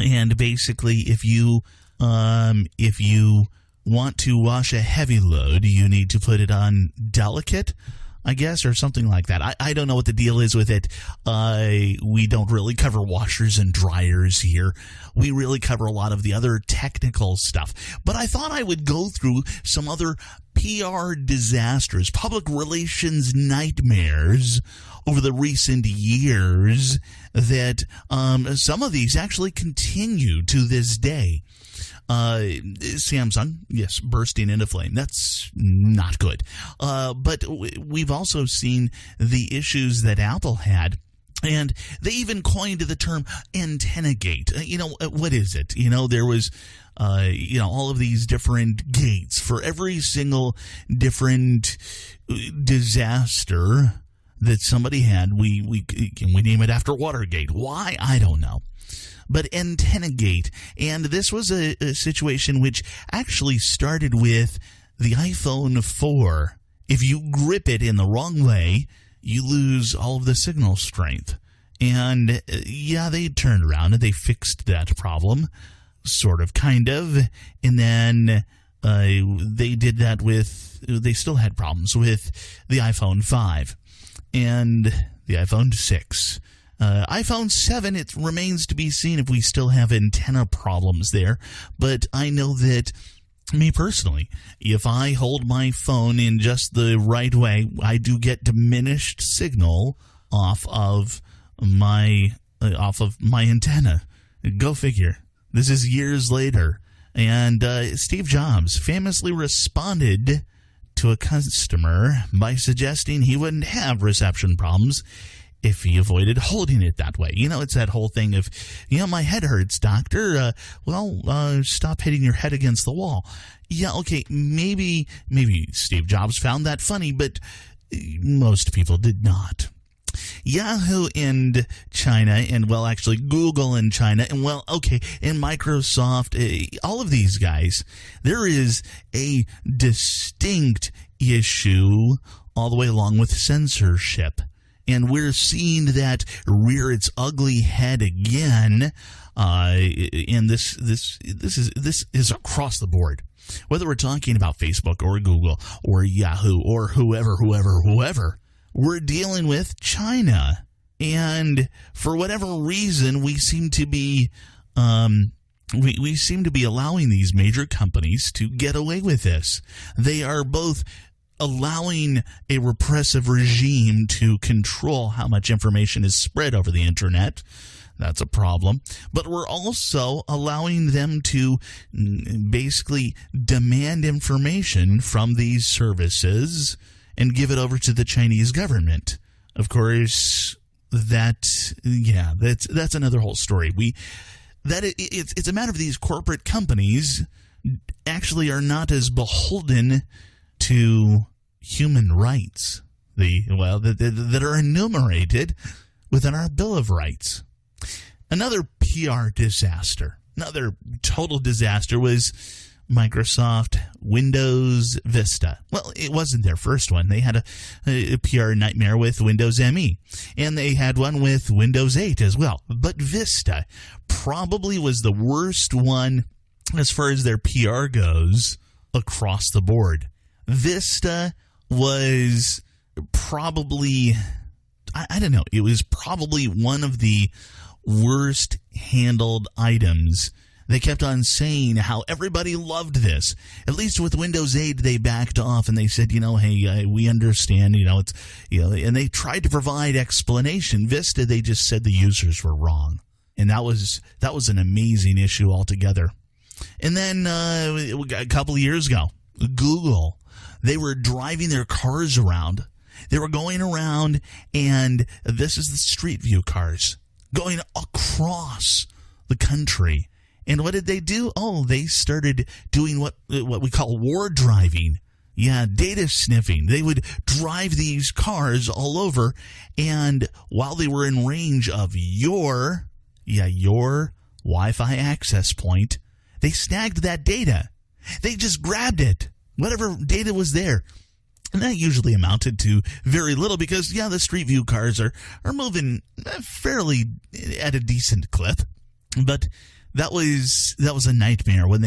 And basically, if you want to wash a heavy load, you need to put it on delicate, I guess, or something like that. I don't know what the deal is with it. We don't really cover washers and dryers here. We really cover a lot of the other technical stuff. But I thought I would go through some other PR disasters, public relations nightmares over the recent years that some of these actually continue to this day. Samsung, yes, bursting into flame. That's not good. But we've also seen the issues that Apple had. And they even coined the term antenna-gate. What is it? There was, all of these different gates for every single different disaster that somebody had. We name it after Watergate. Why? I don't know. But antenna-gate, and this was a situation which actually started with the iPhone 4. If you grip it in the wrong way, you lose all of the signal strength. And they turned around and they fixed that problem, sort of, kind of. And then they did that they still had problems with the iPhone 5 and the iPhone 6. iPhone 7, it remains to be seen if we still have antenna problems there. But I know that, me personally, if I hold my phone in just the right way, I do get diminished signal off of my antenna. Go figure. This is years later. And Steve Jobs famously responded to a customer by suggesting he wouldn't have reception problems if he avoided holding it that way. It's that whole thing of, my head hurts, doctor. Stop hitting your head against the wall. Yeah, okay, maybe Steve Jobs found that funny, but most people did not. Yahoo and China, and actually Google and China, and and Microsoft, all of these guys, there is a distinct issue all the way along with censorship. And we're seeing that rear its ugly head again. And this is across the board. Whether we're talking about Facebook or Google or Yahoo or whoever, we're dealing with China. And for whatever reason, we seem to be we seem to be allowing these major companies to get away with this. They are both allowing a repressive regime to control how much information is spread over the internet. That's a problem. But we're also allowing them to basically demand information from these services and give it over to the Chinese government. Of course, that's another whole story. It's a matter of these corporate companies actually are not as beholden to human rights that are enumerated within our Bill of Rights. Another PR disaster, another total disaster was Microsoft Windows Vista. Well, it wasn't their first one. They had a PR nightmare with Windows ME, and they had one with Windows 8 as well. But Vista probably was the worst one as far as their PR goes across the board. Vista was probably, I don't know, it was probably one of the worst handled items. They kept on saying how everybody loved this. At least with Windows 8, they backed off and they said, hey, we understand, it's, and they tried to provide explanation. Vista, they just said the users were wrong. And that was an amazing issue altogether. And then a couple of years ago, Google, they were driving their cars around. They were going around, and this is the Street View cars, going across the country. And what did they do? Oh, they started doing what we call war driving. Yeah, data sniffing. They would drive these cars all over, and while they were in range of your Wi-Fi access point, they snagged that data. They just grabbed it, whatever data was there. And that usually amounted to very little because, the Street View cars are moving fairly at a decent clip. But that was a nightmare when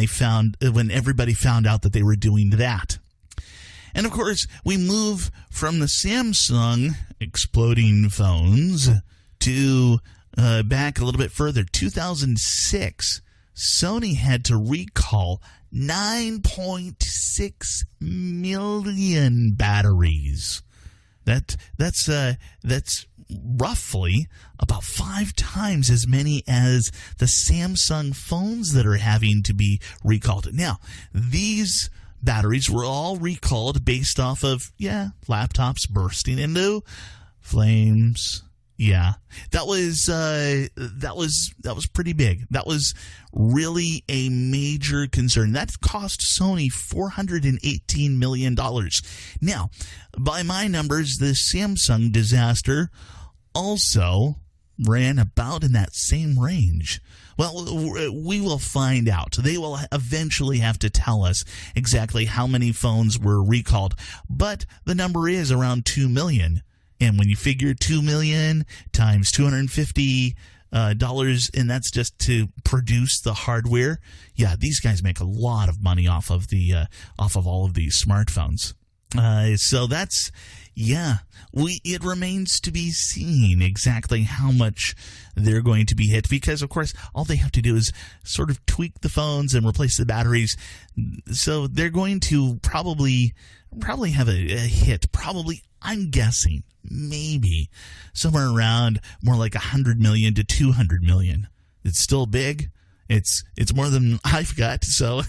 everybody found out that they were doing that. And of course, we move from the Samsung exploding phones to back a little bit further. 2006, Sony had to recall 9.6 million batteries. That's roughly about 5 times as many as the Samsung phones that are having to be recalled. Now, these batteries were all recalled based off of, laptops bursting into flames. Yeah, that was pretty big. That was really a major concern. That cost Sony $418 million. Now, by my numbers, the Samsung disaster also ran about in that same range. Well, we will find out. They will eventually have to tell us exactly how many phones were recalled, but the number is around 2 million. And when you figure 2 million times $250, and that's just to produce the hardware, these guys make a lot of money off of all of these smartphones. So that's, it remains to be seen exactly how much they're going to be hit, because of course all they have to do is sort of tweak the phones and replace the batteries. So they're going to probably have a hit. Probably, I'm guessing, maybe somewhere around more like 100 million to 200 million. It's still big. It's more than I've got, so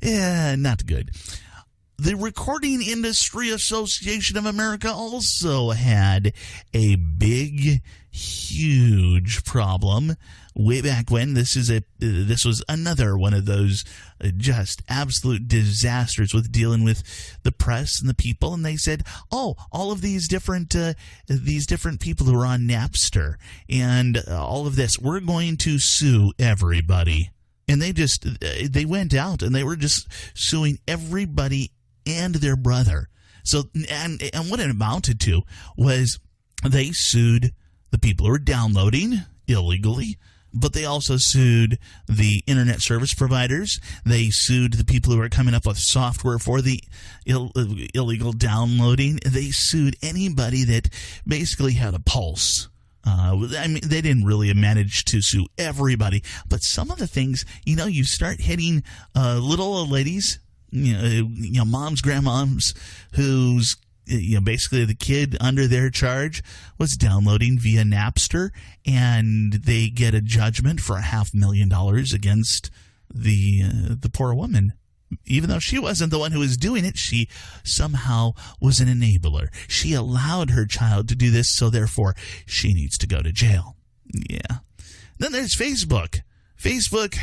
not good. The Recording Industry Association of America also had a big, huge problem way back when. This was another one of those just absolute disasters with dealing with the press and the people. And they said, all of these different people who are on Napster and all of this, we're going to sue everybody. And they went out and they were just suing everybody and their brother. So, and what it amounted to was they sued the people who were downloading illegally, but they also sued the internet service providers. They sued the people who were coming up with software for the illegal downloading. They sued anybody that basically had a pulse. They didn't really manage to sue everybody, but some of the things, you start hitting little old ladies, moms, grandmoms, who's basically the kid under their charge was downloading via Napster, and they get a judgment for $500,000 against the poor woman. Even though she wasn't the one who was doing it, she somehow was an enabler. She allowed her child to do this, so therefore she needs to go to jail. Yeah. Then there's Facebook. Facebook,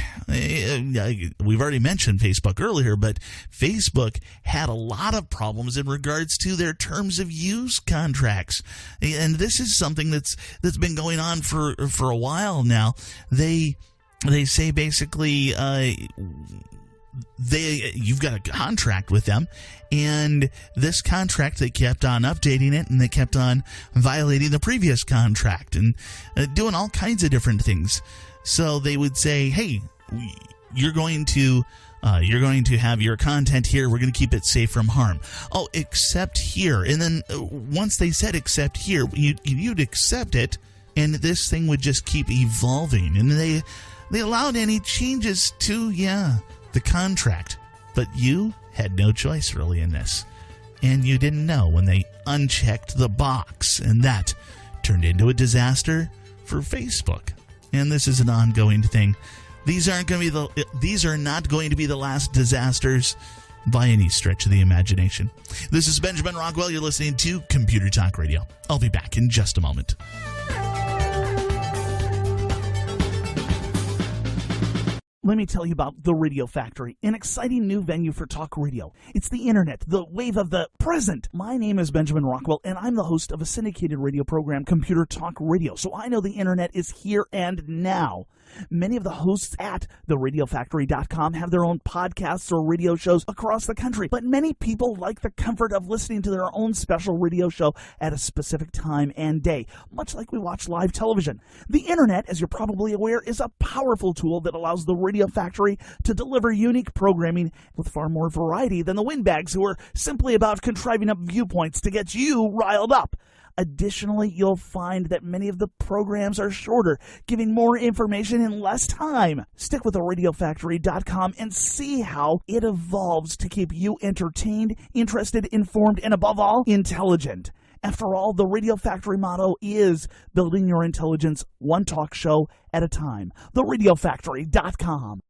we've already mentioned Facebook earlier, but Facebook had a lot of problems in regards to their terms of use contracts. And this is something that's been going on for a while now. They say basically you've got a contract with them, and this contract, they kept on updating it, and they kept on violating the previous contract and doing all kinds of different things. So they would say, hey, you're going to have your content here. We're going to keep it safe from harm. Oh, except here. And then once they said except here, you'd accept it, and this thing would just keep evolving. And they allowed any changes to, the contract. But you had no choice really in this. And you didn't know when they unchecked the box. And that turned into a disaster for Facebook. And this is an ongoing thing. These are not going to be the last disasters by any stretch of the imagination. This is Benjamin Rockwell. You're listening to Computer Talk Radio. I'll be back in just a moment. Let me tell you about The Radio Factory, an exciting new venue for talk radio. It's the internet, the wave of the present. My name is Benjamin Rockwell, and I'm the host of a syndicated radio program, Computer Talk Radio, so I know the internet is here and now. Many of the hosts at theradiofactory.com have their own podcasts or radio shows across the country, but many people like the comfort of listening to their own special radio show at a specific time and day, much like we watch live television. The internet, as you're probably aware, is a powerful tool that allows the Radio Factory to deliver unique programming with far more variety than the windbags who are simply about contriving up viewpoints to get you riled up. Additionally, you'll find that many of the programs are shorter, giving more information in less time. Stick with theradiofactory.com and see how it evolves to keep you entertained, interested, informed, and above all, intelligent. After all, the Radio Factory motto is building your intelligence one talk show at a time. theradiofactory.com.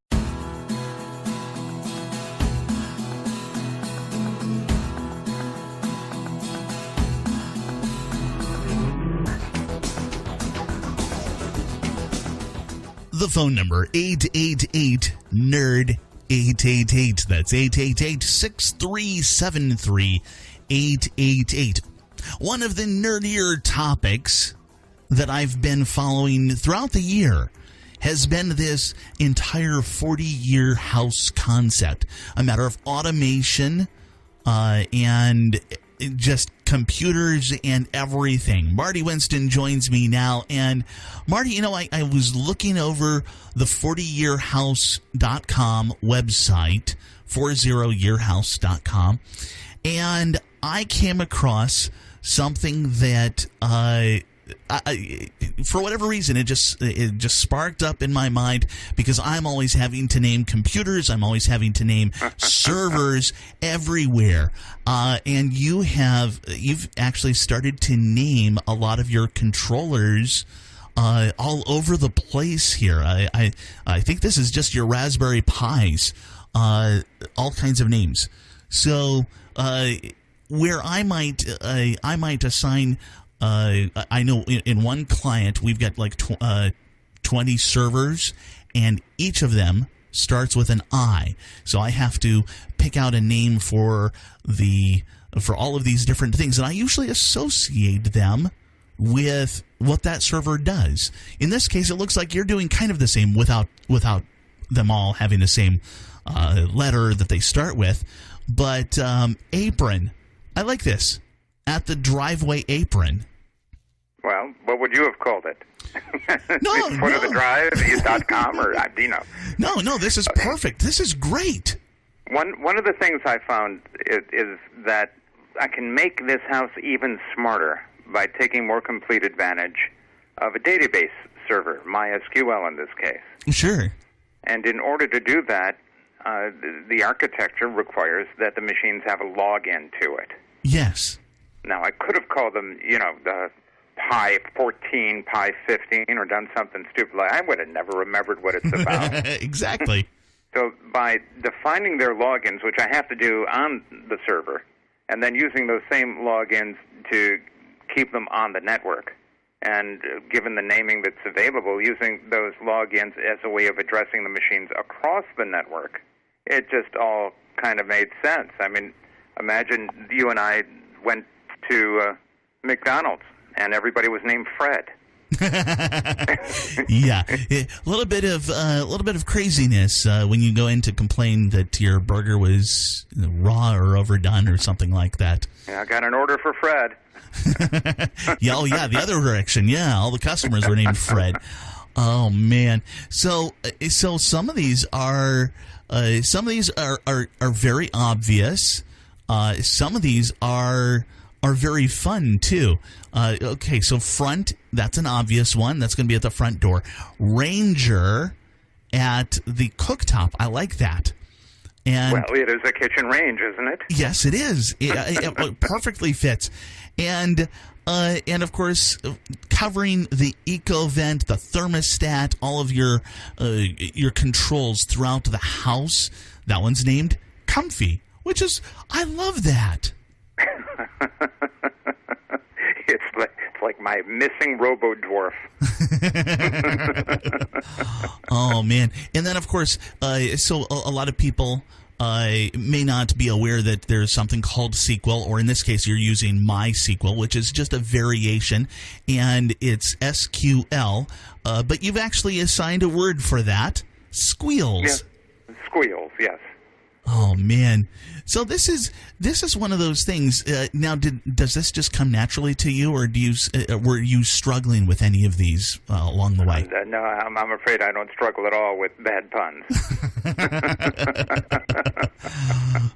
The phone number, 888-NERD-888. That's 888-6373-888. One of the nerdier topics that I've been following throughout the year has been this entire 40-year house concept. A matter of automation and just computers and everything. Marty Winston joins me now. And Marty, I was looking over the 40yearhouse.com website, 40yearhouse.com, and I came across something that for whatever reason, it just sparked up in my mind, because I'm always having to name computers, I'm always having to name servers everywhere, and you've actually started to name a lot of your controllers all over the place here. I think this is just your Raspberry Pis, all kinds of names. So where I might assign. I know in one client we've got like 20 servers, and each of them starts with an I. So I have to pick out a name for all of these different things, and I usually associate them with what that server does. In this case, it looks like you're doing kind of the same without them all having the same letter that they start with. But apron, I like this. At the driveway apron. Well, what would you have called it? No, Foot of the drive.com or No, this is perfect. This is great. One of the things I found is that I can make this house even smarter by taking more complete advantage of a database server, MySQL in this case. Sure. And in order to do that, the architecture requires that the machines have a login to it. Yes. Now, I could have called them, the Pi 14, Pi 15, or done something stupid. I would have never remembered what it's about. Exactly. So by defining their logins, which I have to do on the server, and then using those same logins to keep them on the network, and given the naming that's available, using those logins as a way of addressing the machines across the network, it just all kind of made sense. I mean, imagine you and I went to McDonald's, and everybody was named Fred. Yeah, a little bit of craziness when you go in to complain that your burger was raw or overdone or something like that. Yeah, I got an order for Fred. Yeah, the other direction. Yeah, all the customers were named Fred. Oh man! So some of these are very obvious. Some of these are very fun too. Okay, so front, that's an obvious one. That's going to be at the front door. Ranger at the cooktop. I like that. And well, it is a kitchen range, isn't it? yes, it is. It perfectly fits. And of course, covering the eco vent, the thermostat, all of your controls throughout the house. That one's named Comfy, which is, I love that. It's like my missing robo-dwarf. Oh, man. And then, of course, so a lot of people may not be aware that there's something called SQL, or in this case, you're using MySQL, which is just a variation, and it's SQL, but you've actually assigned a word for that, squeals. Yes, squeals, yes. Oh, man. So this is one of those things. Now, does this just come naturally to you, or were you struggling with any of these along the way? No, I'm afraid I don't struggle at all with bad puns.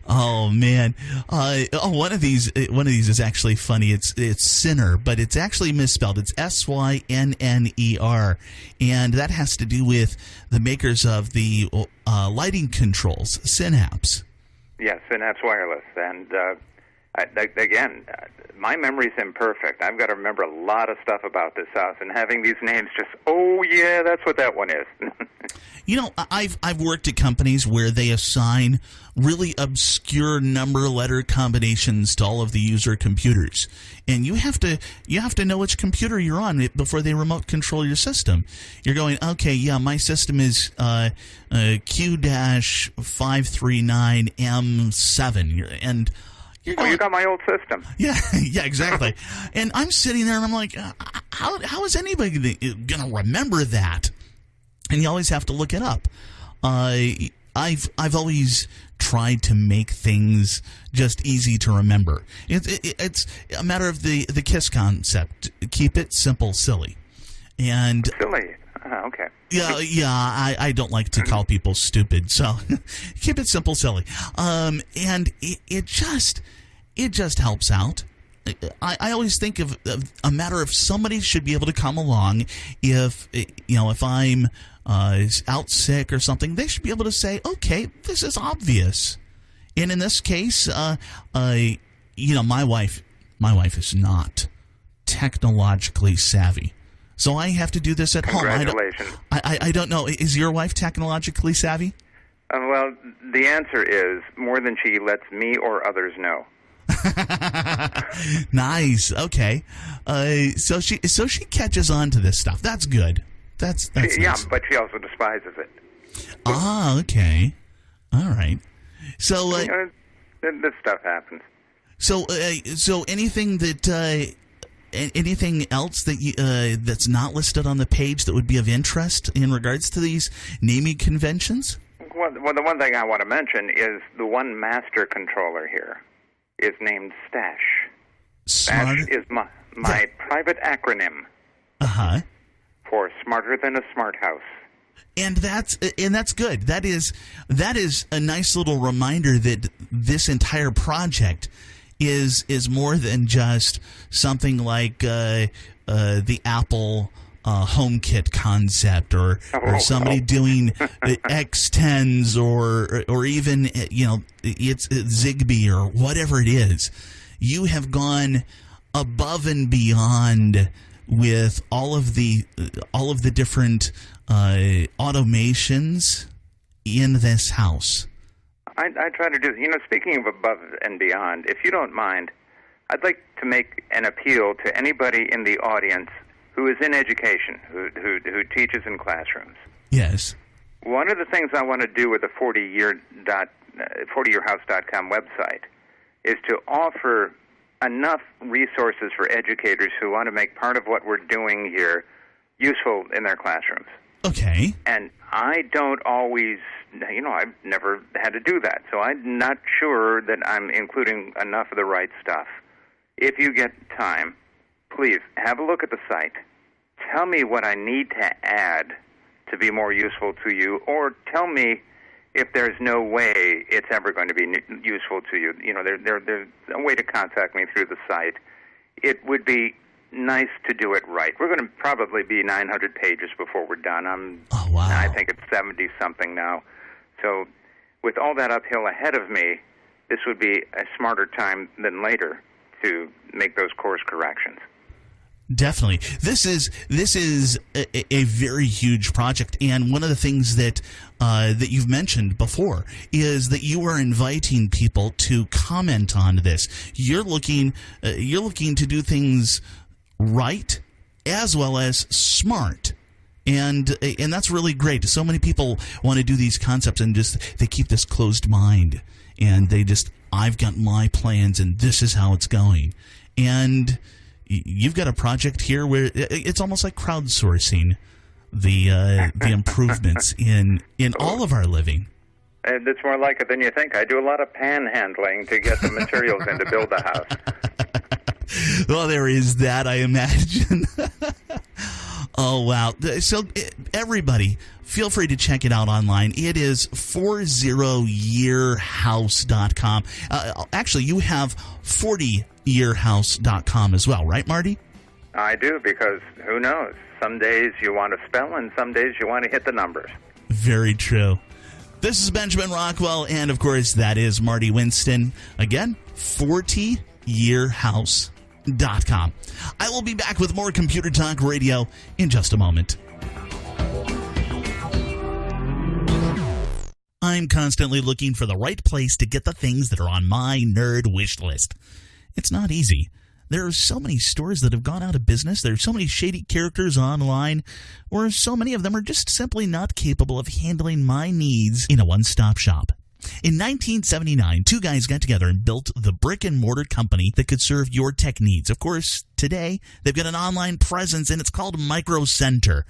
Oh man! One of these is actually funny. It's Sinner, but it's actually misspelled. It's SYNNER, and that has to do with the makers of the lighting controls, Synapse. Yes, Synapse Wireless, and again, my memory's imperfect. I've got to remember a lot of stuff about this house, and having these names just, oh yeah, that's what that one is. You know, I've worked at companies where they assign really obscure number letter combinations to all of the user computers, and you have to know which computer you're on before they remote control your system. You're going, okay, yeah, my system is Q-539M7, and you're going, you got my old system. yeah, yeah, exactly. And I'm sitting there and I'm like, how is anybody going to remember that? And you always have to look it up. I've always tried to make things just easy to remember. It's a matter of the KISS concept. Keep it simple, silly. And silly. Okay. Yeah. I don't like to call people stupid, so keep it simple, silly. And it just helps out. I always think of a matter of somebody should be able to come along if I'm out sick or something, they should be able to say, okay, this is obvious. And in this case, my wife is not technologically savvy, so I have to do this at home. Congratulations. I don't know. Is your wife technologically savvy? Well, the answer is more than she lets me or others know. Nice. Okay. So she catches on to this stuff. That's good. That's nice. Yeah, but she also despises it. Ah, okay. All right. So this stuff happens. So anything else that that's not listed on the page that would be of interest in regards to these naming conventions? Well, the one thing I want to mention is the one master controller here is named Stash. Stash is my private acronym. Uh-huh. For smarter than a smart house. And that's good. That is a nice little reminder that this entire project is more than just something like the Apple HomeKit concept or somebody doing X10s or even it's Zigbee or whatever it is. You have gone above and beyond with all of the different automations in this house. I try to do, speaking of above and beyond, if you don't mind, I'd like to make an appeal to anybody in the audience who is in education, who teaches in classrooms. Yes. One of the things I want to do with the 40yearhouse.com website is to offer enough resources for educators who want to make part of what we're doing here useful in their classrooms. Okay. And I don't always, I've never had to do that, so I'm not sure that I'm including enough of the right stuff. If you get time, please have a look at the site, tell me what I need to add to be more useful to you, or tell me if there's no way it's ever going to be useful to you. You know, there's a way to contact me through the site. It would be nice to do it right. We're going to probably be 900 pages before we're done. Oh, wow. I think it's 70-something now. So with all that uphill ahead of me, this would be a smarter time than later to make those course corrections. Definitely. This is a very huge project, and one of the things that you've mentioned before is that you are inviting people to comment on this. You're looking to do things right as well as smart. And that's really great. So many people want to do these concepts and they keep this closed mind, and I've got my plans and this is how it's going. And you've got a project here where it's almost like crowdsourcing the improvements in all of our living. And it's more like it than you think. I do a lot of panhandling to get the materials in to build the house. Well, there is that, I imagine. Oh, wow. So everybody, feel free to check it out online. It is 40yearhouse.com. Actually, you have 40yearhouse.com as well, right, Marty? I do, because who knows? Some days you want to spell, and some days you want to hit the numbers. Very true. This is Benjamin Rockwell, and, of course, that is Marty Winston. Again, 40yearhouse.com. I will be back with more Computer Talk Radio in just a moment. I'm constantly looking for the right place to get the things that are on my nerd wish list. It's not easy. There are so many stores that have gone out of business. There are so many shady characters online, or so many of them are just simply not capable of handling my needs in a one-stop shop. In 1979, two guys got together and built the brick-and-mortar company that could serve your tech needs. Of course, today, they've got an online presence, and it's called Micro Center.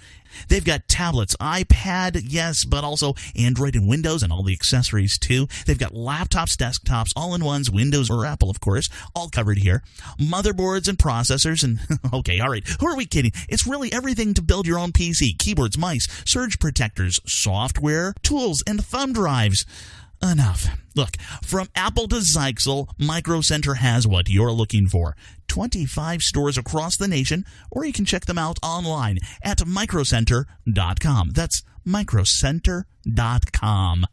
They've got tablets, iPad, yes, but also Android and Windows and all the accessories, too. They've got laptops, desktops, all-in-ones, Windows or Apple, of course, all covered here. Motherboards and processors, and, okay, all right, who are we kidding? It's really everything to build your own PC. Keyboards, mice, surge protectors, software, tools, and thumb drives. Enough. Look, from Apple to Zyxel, Micro Center has what you're looking for. 25 stores across the nation, or you can check them out online at microcenter.com. That's microcenter.com.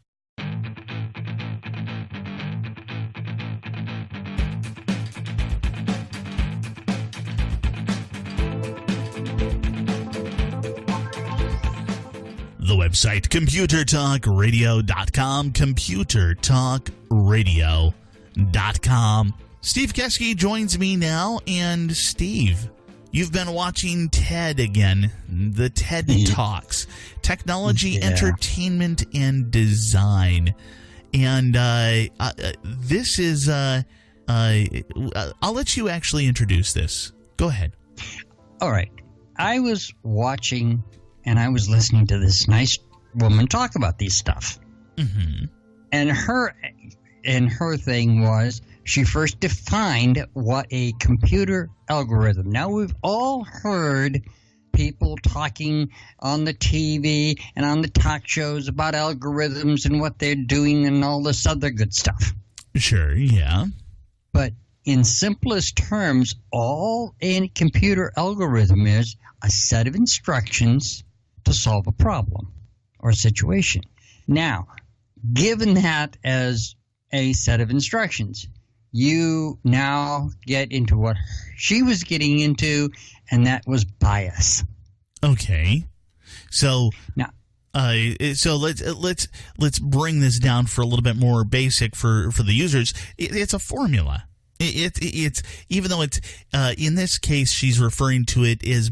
The website, computertalkradio.com, computertalkradio.com. Steve Keske joins me now, and Steve, you've been watching TED again, the TED Talks, Technology, Entertainment, and Design. And this is, I'll let you actually introduce this. Go ahead. All right. I was watching and I was listening to this nice woman talk about these stuff. Mm-hmm. And her thing was, she first defined what a computer algorithm. Now, we've all heard people talking on the TV and on the talk shows about algorithms and what they're doing and all this other good stuff. Sure, yeah. But in simplest terms, all a computer algorithm is a set of instructions to solve a problem or a situation. Now, given that as a set of instructions, you now get into what she was getting into, and that was bias. Okay, so now, so let's bring this down for a little bit more basic for the users. It's a formula. It's even though it's in this case she's referring to it as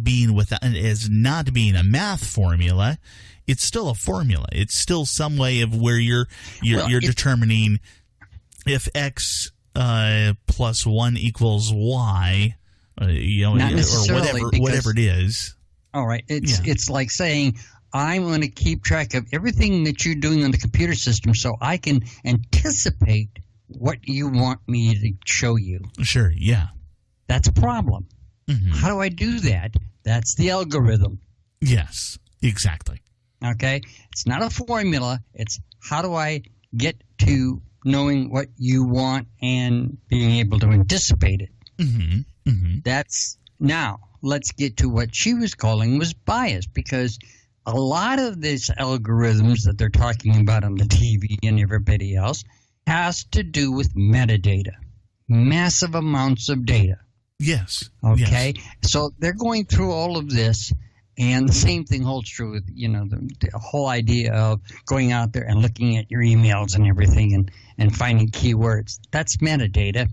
as not being a math formula, it's still a formula. It's still some way of where you're determining if x plus 1 equals y, or whatever it is. All right, it's like saying, I'm going to keep track of everything that you're doing on the computer system so I can anticipate what you want me to show you. Sure, yeah. That's a problem. How do I do that? That's the algorithm. Yes, exactly. Okay? It's not a formula. It's how do I get to knowing what you want and being able to anticipate it. That's now. Let's get to what she was calling was bias, because a lot of these algorithms that they're talking about on the TV and everybody else has to do with metadata, massive amounts of data. Yes. Okay. Yes. So they're going through all of this, and the same thing holds true with, the whole idea of going out there and looking at your emails and everything and finding keywords. That's metadata.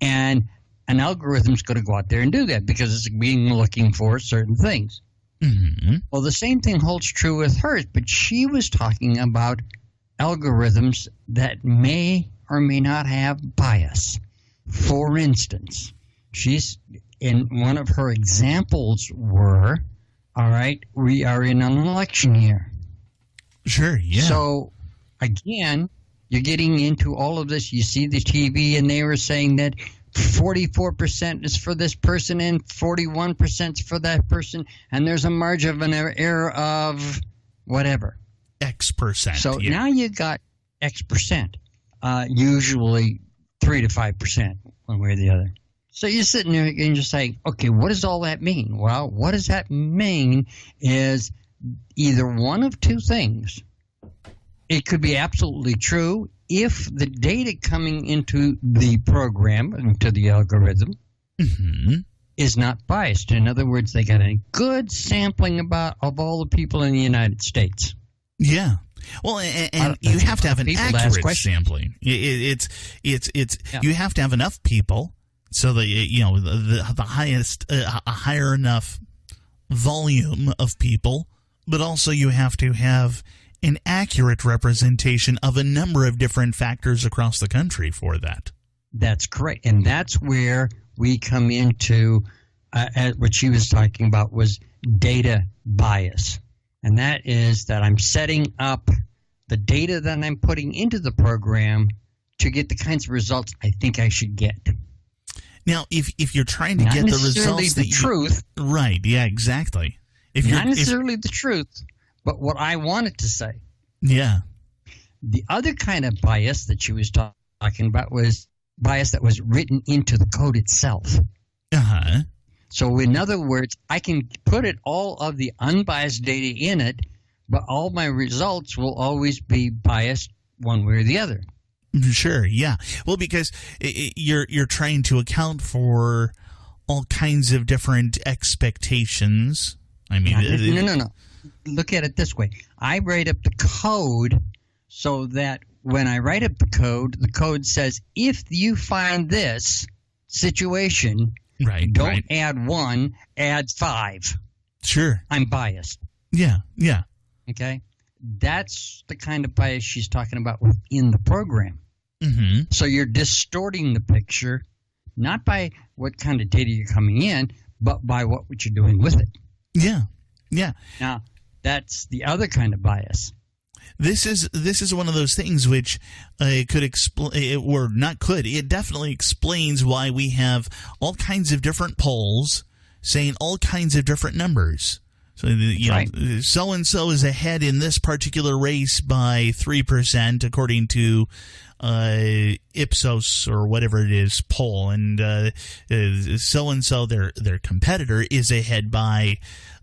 And an algorithm's going to go out there and do that because it's being looking for certain things. Well, the same thing holds true with hers, but she was talking about algorithms that may or may not have bias. For instance, she's in one of her examples were, all right, we are in an election year. Sure, yeah. So, again, you're getting into all of this. You see the TV, and they were saying that 44% is for this person and 41% is for that person, and there's a margin of an error of whatever. X percent. So now you got X percent, usually 3 to 5%, one way or the other. So you're sitting there and you're saying, okay, what does all that mean? Well, what does that mean is either one of two things. It could be absolutely true if the data coming into the program, into the algorithm, is not biased. In other words, they got a good sampling of all the people in the United States. Yeah. Well, and you have to have an accurate sampling. It's you have to have enough people so that the highest a higher enough volume of people, but also you have to have an accurate representation of a number of different factors across the country for that. That's correct, and that's where we come into what she was talking about was data bias. And that is that I'm setting up the data that I'm putting into the program to get the kinds of results I think I should get. Now, if you're trying to get the results the truth. Right, yeah, exactly. Not necessarily the truth, but what I wanted to say. Yeah. The other kind of bias that she was talking about was bias that was written into the code itself. Uh-huh. So in other words, I can put all of the unbiased data in it, but all my results will always be biased one way or the other. Sure, yeah. Well, because you're trying to account for all kinds of different expectations. I mean, no. Look at it this way. I write up the code so that when I write up the code says, if you find this situation, don't add 1, add 5. Sure. I'm biased. Yeah. Okay? That's the kind of bias she's talking about within the program. So you're distorting the picture, not by what kind of data you're coming in, but by what you're doing with it. Yeah. Now, that's the other kind of bias. This is one of those things which could explain, or not could, it definitely explains why we have all kinds of different polls saying all kinds of different numbers. So, so-and-so is ahead in this particular race by 3% according to Ipsos or whatever it is poll, and so-and-so, their competitor, is ahead by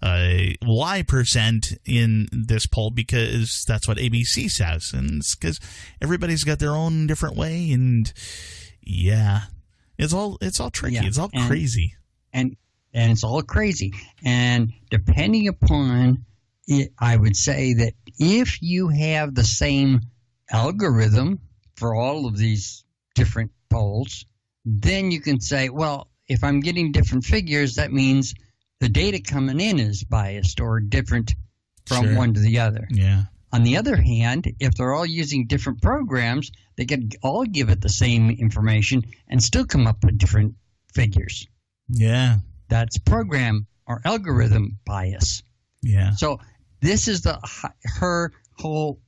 Y% in this poll because that's what ABC says, and it's because everybody's got their own different way, and yeah, it's all tricky, it's all crazy, and it's all crazy, and depending upon it, I would say that if you have the same algorithm for all of these different polls, then you can say, well, if I'm getting different figures, that means the data coming in is biased or different from one to the other. Yeah. On the other hand, if they're all using different programs, they can all give it the same information and still come up with different figures. Yeah. That's program or algorithm bias. Yeah. So this is her whole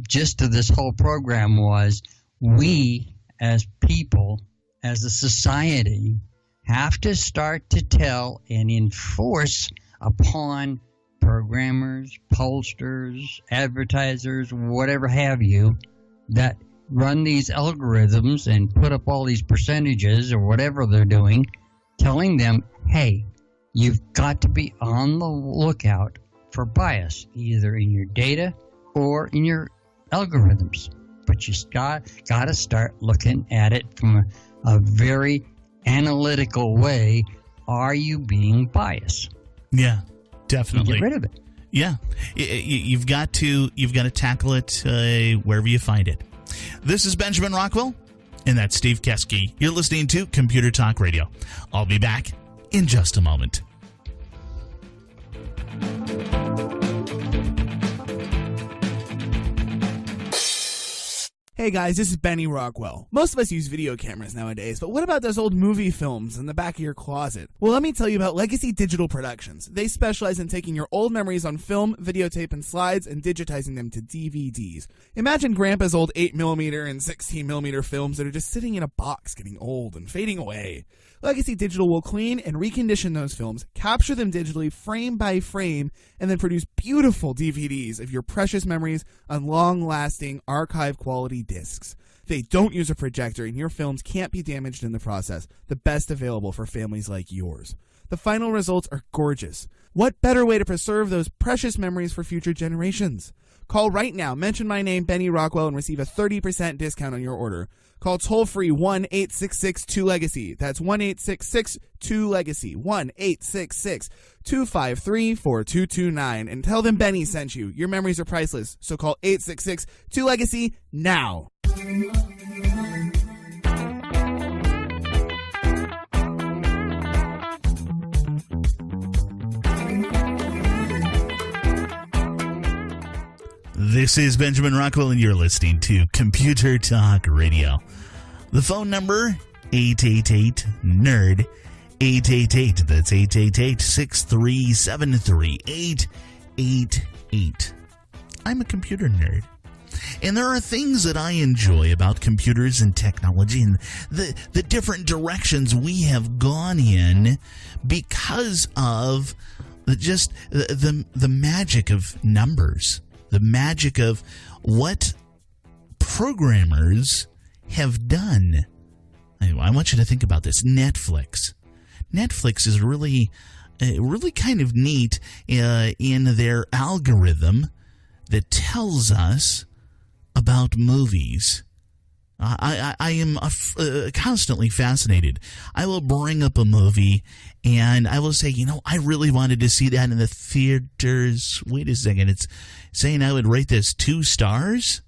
gist of this whole program was we as people, as a society, have to start to tell and enforce upon programmers, pollsters, advertisers, whatever have you, that run these algorithms and put up all these percentages or whatever they're doing, telling them, hey, you've got to be on the lookout for bias, either in your data or in your algorithms. But you got to start looking at it from a very analytical way. Are you being biased? Yeah, definitely. Get rid of it. Yeah, you've got to tackle it wherever you find it. This is Benjamin Rockwell, and that's Steve Keske. You're listening to Computer Talk Radio. I'll be back in just a moment. Hey guys, this is Benny Rockwell. Most of us use video cameras nowadays, but what about those old movie films in the back of your closet? Well, let me tell you about Legacy Digital Productions. They specialize in taking your old memories on film, videotape, and slides and digitizing them to DVDs. Imagine Grandpa's old 8mm and 16mm films that are just sitting in a box getting old and fading away. Legacy Digital will clean and recondition those films, capture them digitally frame by frame, and then produce beautiful DVDs of your precious memories on long-lasting, archive-quality discs. They don't use a projector, and your films can't be damaged in the process, the best available for families like yours. The final results are gorgeous. What better way to preserve those precious memories for future generations? Call right now, mention my name, Benny Rockwell, and receive a 30% discount on your order. Call toll-free 1-866-2-LEGACY. That's 1-866-2-LEGACY. 1-866-253-4229. And tell them Benny sent you. Your memories are priceless, so call 866-2-LEGACY now. This is Benjamin Rockwell, and you're listening to Computer Talk Radio. The phone number, 888-NERD, 888, that's 888-637-3888. I'm a computer nerd, and there are things that I enjoy about computers and technology and the different directions we have gone in because of the magic of numbers. The magic of what programmers have done. I want you to think about this. Netflix is really kind of neat in their algorithm that tells us about movies. I am constantly fascinated. I will bring up a movie and I will say, I really wanted to see that in the theaters. Wait a second. It's saying I would rate this 2 stars?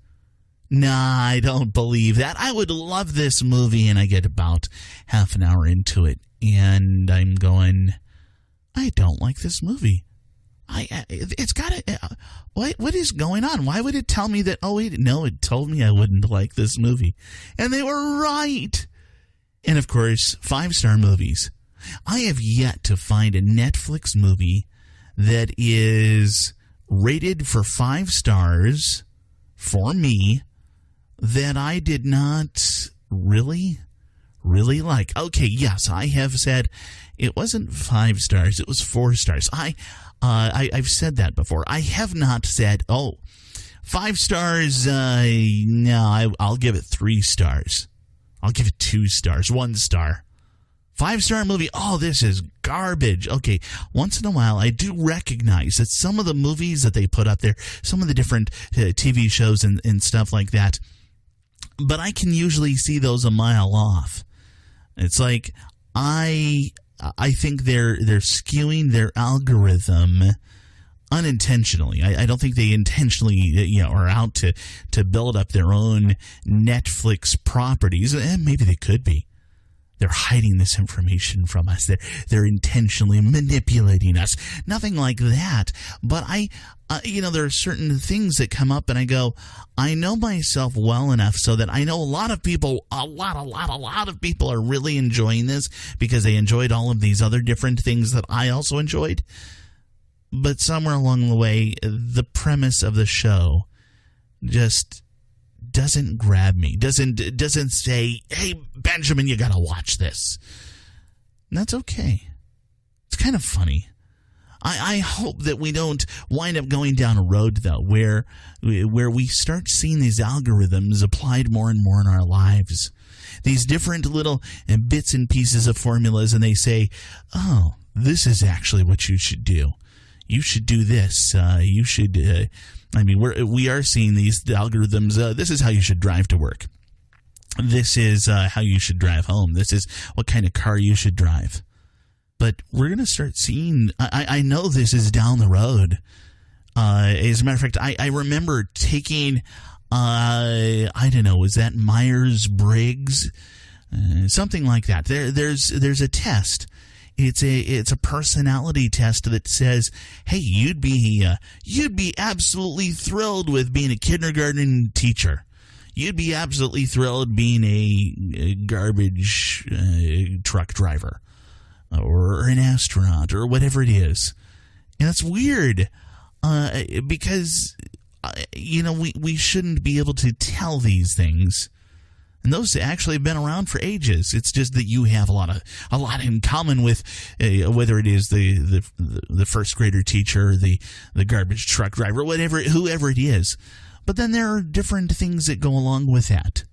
Nah, I don't believe that. I would love this movie, and I get about half an hour into it, and I'm going, I don't like this movie. It's got to. What is going on? Why would it tell me that? Oh wait, no, it told me I wouldn't like this movie, and they were right. And of course, 5-star movies. I have yet to find a Netflix movie that is rated for 5 stars for me that I did not really like. Okay, yes, I have said it wasn't 5 stars; it was 4 stars. I've said that before. I have not said, 5 stars. No, I'll give it 3 stars. I'll give it 2 stars, 1 star. 5-star movie, this is garbage. Okay, once in a while, I do recognize that some of the movies that they put up there, some of the different TV shows and stuff like that, but I can usually see those a mile off. It's like, I think they're skewing their algorithm unintentionally. I don't think they intentionally are out to build up their own Netflix properties. And maybe they could be. They're hiding this information from us. They're intentionally manipulating us. Nothing like that. But there are certain things that come up and I go, I know myself well enough so that I know a lot of people, a lot of people are really enjoying this because they enjoyed all of these other different things that I also enjoyed. But somewhere along the way, the premise of the show just doesn't grab me, doesn't say, hey, Benjamin, you got to watch this. And that's okay. It's kind of funny. I hope that we don't wind up going down a road, though, where we start seeing these algorithms applied more and more in our lives. These different little bits and pieces of formulas, and they say, oh, this is actually what you should do. You should do this. You should, we are seeing these algorithms. This is how you should drive to work. This is how you should drive home. This is what kind of car you should drive. But we're going to start seeing, I know this is down the road. As a matter of fact, I remember taking, I don't know, was that Myers-Briggs? Something like that. There's a test. It's a personality test that says, hey, you'd be absolutely thrilled with being a kindergarten teacher. You'd be absolutely thrilled being a garbage truck driver. Or an astronaut, or whatever it is. And it's weird because, we shouldn't be able to tell these things. And those actually have been around for ages. It's just that you have a lot in common with whether it is the first grader teacher, the garbage truck driver, whoever it is. But then there are different things that go along with that.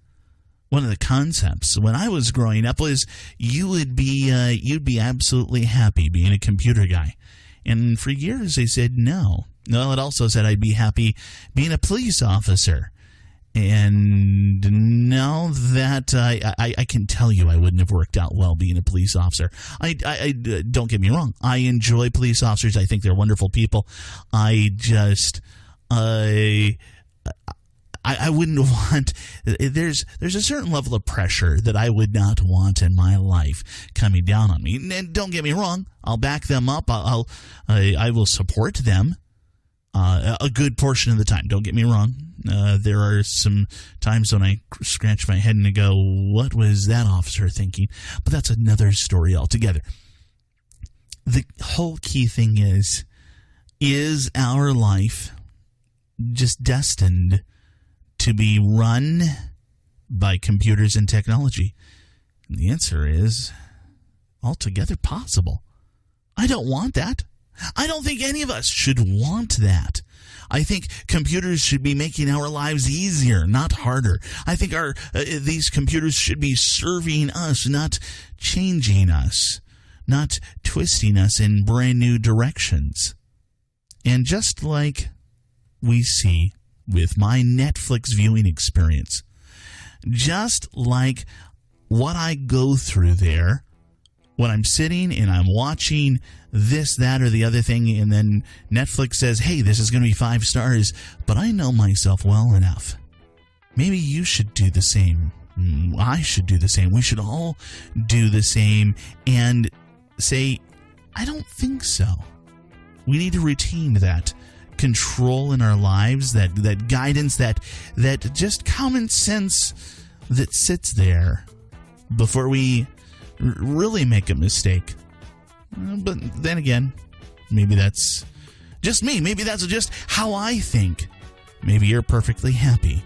One of the concepts when I was growing up was you'd be absolutely happy being a computer guy. And for years they said no. No, it also said I'd be happy being a police officer. And now that I can tell you I wouldn't have worked out well being a police officer. I don't get me wrong. I enjoy police officers. I think they're wonderful people. I just I wouldn't want. There's a certain level of pressure that I would not want in my life coming down on me. And don't get me wrong, I'll back them up. I will support them a good portion of the time. Don't get me wrong. There are some times when I scratch my head and I go, "What was that officer thinking?" But that's another story altogether. The whole key thing is our life just destined to be run by computers and technology? The answer is altogether possible. I don't want that. I don't think any of us should want that. I think computers should be making our lives easier, not harder. I think these computers should be serving us, not changing us, not twisting us in brand new directions. And just like we see with my Netflix viewing experience, just like what I go through there when I'm sitting and I'm watching this, that, or the other thing, and then Netflix says, hey, this is going to be 5 stars, but I know myself well enough. Maybe you should do the same. I should do the same. We should all do the same and say, I don't think so. We need to retain that control in our lives, that guidance, that just common sense that sits there before we really make a mistake. But then again, maybe that's just me. Maybe that's just how I think. Maybe you're perfectly happy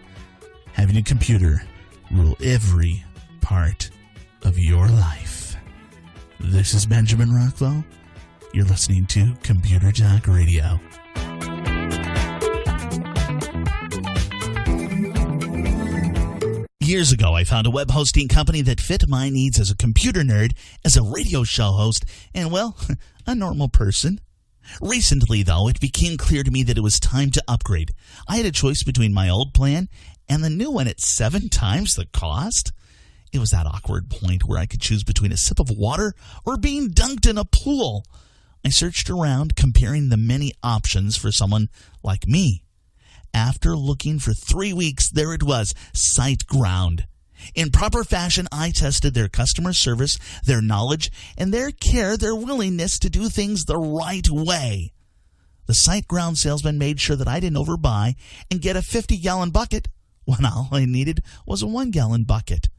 having a computer rule every part of your life. This is Benjamin Rockwell. You're listening to Computer Talk Radio. Years ago, I found a web hosting company that fit my needs as a computer nerd, as a radio show host, and, well, a normal person. Recently, though, it became clear to me that it was time to upgrade. I had a choice between my old plan and the new one at 7 times the cost. It was that awkward point where I could choose between a sip of water or being dunked in a pool. I searched around, comparing the many options for someone like me. After looking for 3 weeks, there it was, SiteGround. In proper fashion, I tested their customer service, their knowledge, and their care, their willingness to do things the right way. The SiteGround salesman made sure that I didn't overbuy and get a 50-gallon bucket when all I needed was a 1-gallon bucket.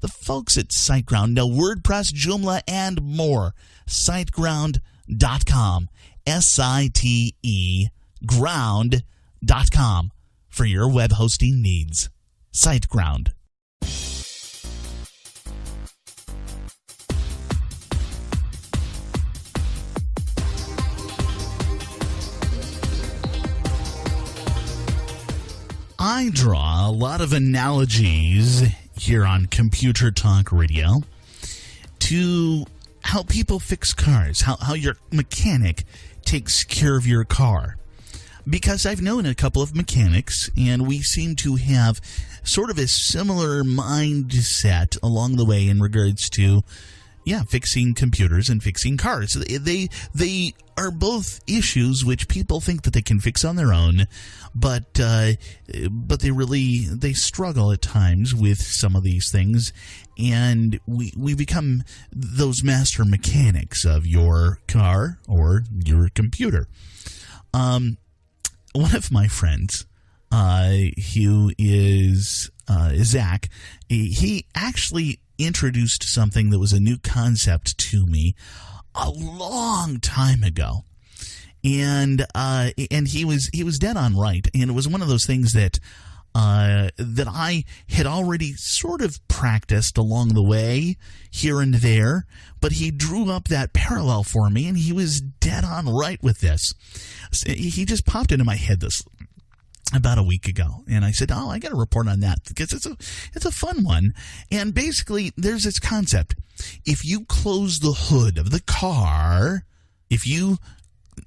The folks at SiteGround know WordPress, Joomla, and more. SiteGround.com. SITE ground.com for your web hosting needs. SiteGround. I draw a lot of analogies here on Computer Talk Radio to how people fix cars, how your mechanic takes care of your car. Because I've known a couple of mechanics, and we seem to have sort of a similar mindset along the way in regards to, fixing computers and fixing cars. They are both issues which people think that they can fix on their own, but they struggle at times with some of these things, and we become those master mechanics of your car or your computer. One of my friends, who is Zach, he actually introduced something that was a new concept to me a long time ago, and he was dead on right, and it was one of those things that I had already sort of practiced along the way here and there, but he drew up that parallel for me, and he was dead on right with this. He just popped into my head this about a week ago, and I said, I got to report on that because it's a fun one. And basically, there's this concept: if you close the hood of the car, if you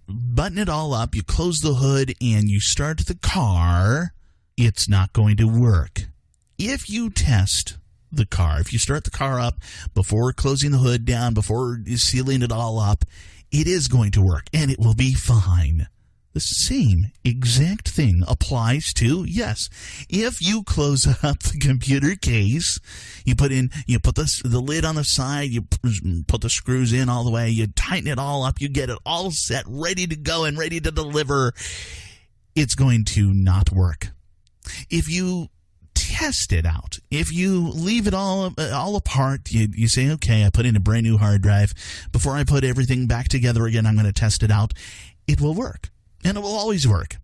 button it all up, you close the hood, and you start the car, it's not going to work. If you test the car, if you start the car up before closing the hood down, before sealing it all up, it is going to work, and it will be fine. The same exact thing applies to, if you close up the computer case, you put the lid on the side, you put the screws in all the way, you tighten it all up, you get it all set, ready to go and ready to deliver, it's going to not work. If you test it out, if you leave it all apart, you say, okay, I put in a brand new hard drive, before I put everything back together again, I'm going to test it out, it will work. And it will always work.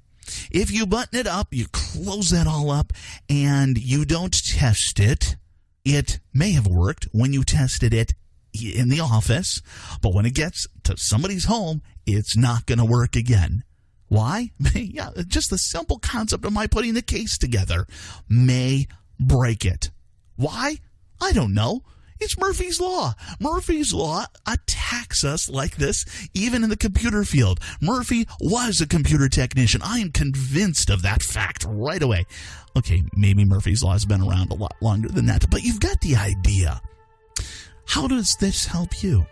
If you button it up, you close that all up, and you don't test it, it may have worked when you tested it in the office, but when it gets to somebody's home, it's not going to work again. Why? Just the simple concept of my putting the case together may break it. Why? I don't know. It's Murphy's Law. Murphy's Law attacks us like this, even in the computer field. Murphy was a computer technician. I am convinced of that fact right away. Okay, maybe Murphy's Law has been around a lot longer than that, but you've got the idea. How does this help you?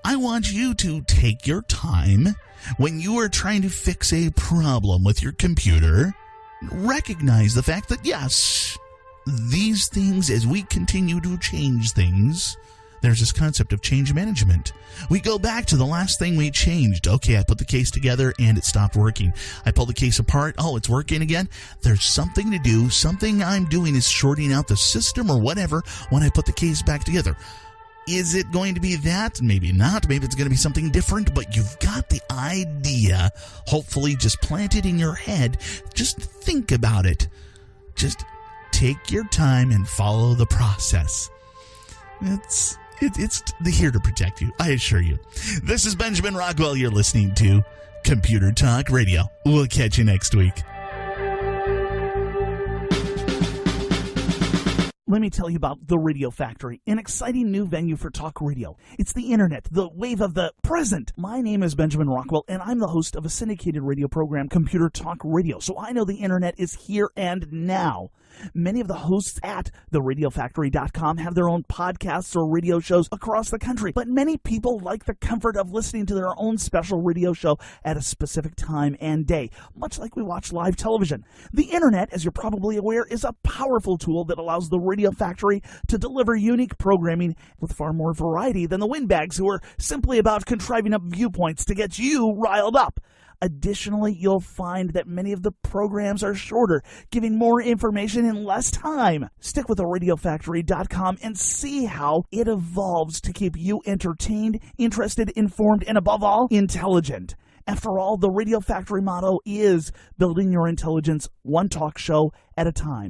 I want you to take your time when you are trying to fix a problem with your computer. Recognize the fact that, yes, these things, as we continue to change things, there's this concept of change management. We go back to the last thing we changed. Okay, I put the case together and it stopped working. I pulled the case apart. Oh, it's working again. There's something to do. Something I'm doing is shorting out the system or whatever when I put the case back together. Is it going to be that? Maybe not. Maybe it's going to be something different, but you've got the idea, hopefully just planted in your head. Just think about it. Just take your time and follow the process. It's here to protect you, I assure you. This is Benjamin Rockwell. You're listening to Computer Talk Radio. We'll catch you next week. Let me tell you about The Radio Factory, an exciting new venue for talk radio. It's the internet, the wave of the present. My name is Benjamin Rockwell, and I'm the host of a syndicated radio program, Computer Talk Radio, so I know the internet is here and now. Many of the hosts at theradiofactory.com have their own podcasts or radio shows across the country, but many people like the comfort of listening to their own special radio show at a specific time and day, much like we watch live television. The internet, as you're probably aware, is a powerful tool that allows the Radio Factory to deliver unique programming with far more variety than the windbags who are simply about contriving up viewpoints to get you riled up. Additionally, you'll find that many of the programs are shorter, giving more information in less time. Stick with theradiofactory.com and see how it evolves to keep you entertained, interested, informed, and above all, intelligent. After all, the Radio Factory motto is building your intelligence one talk show at a time.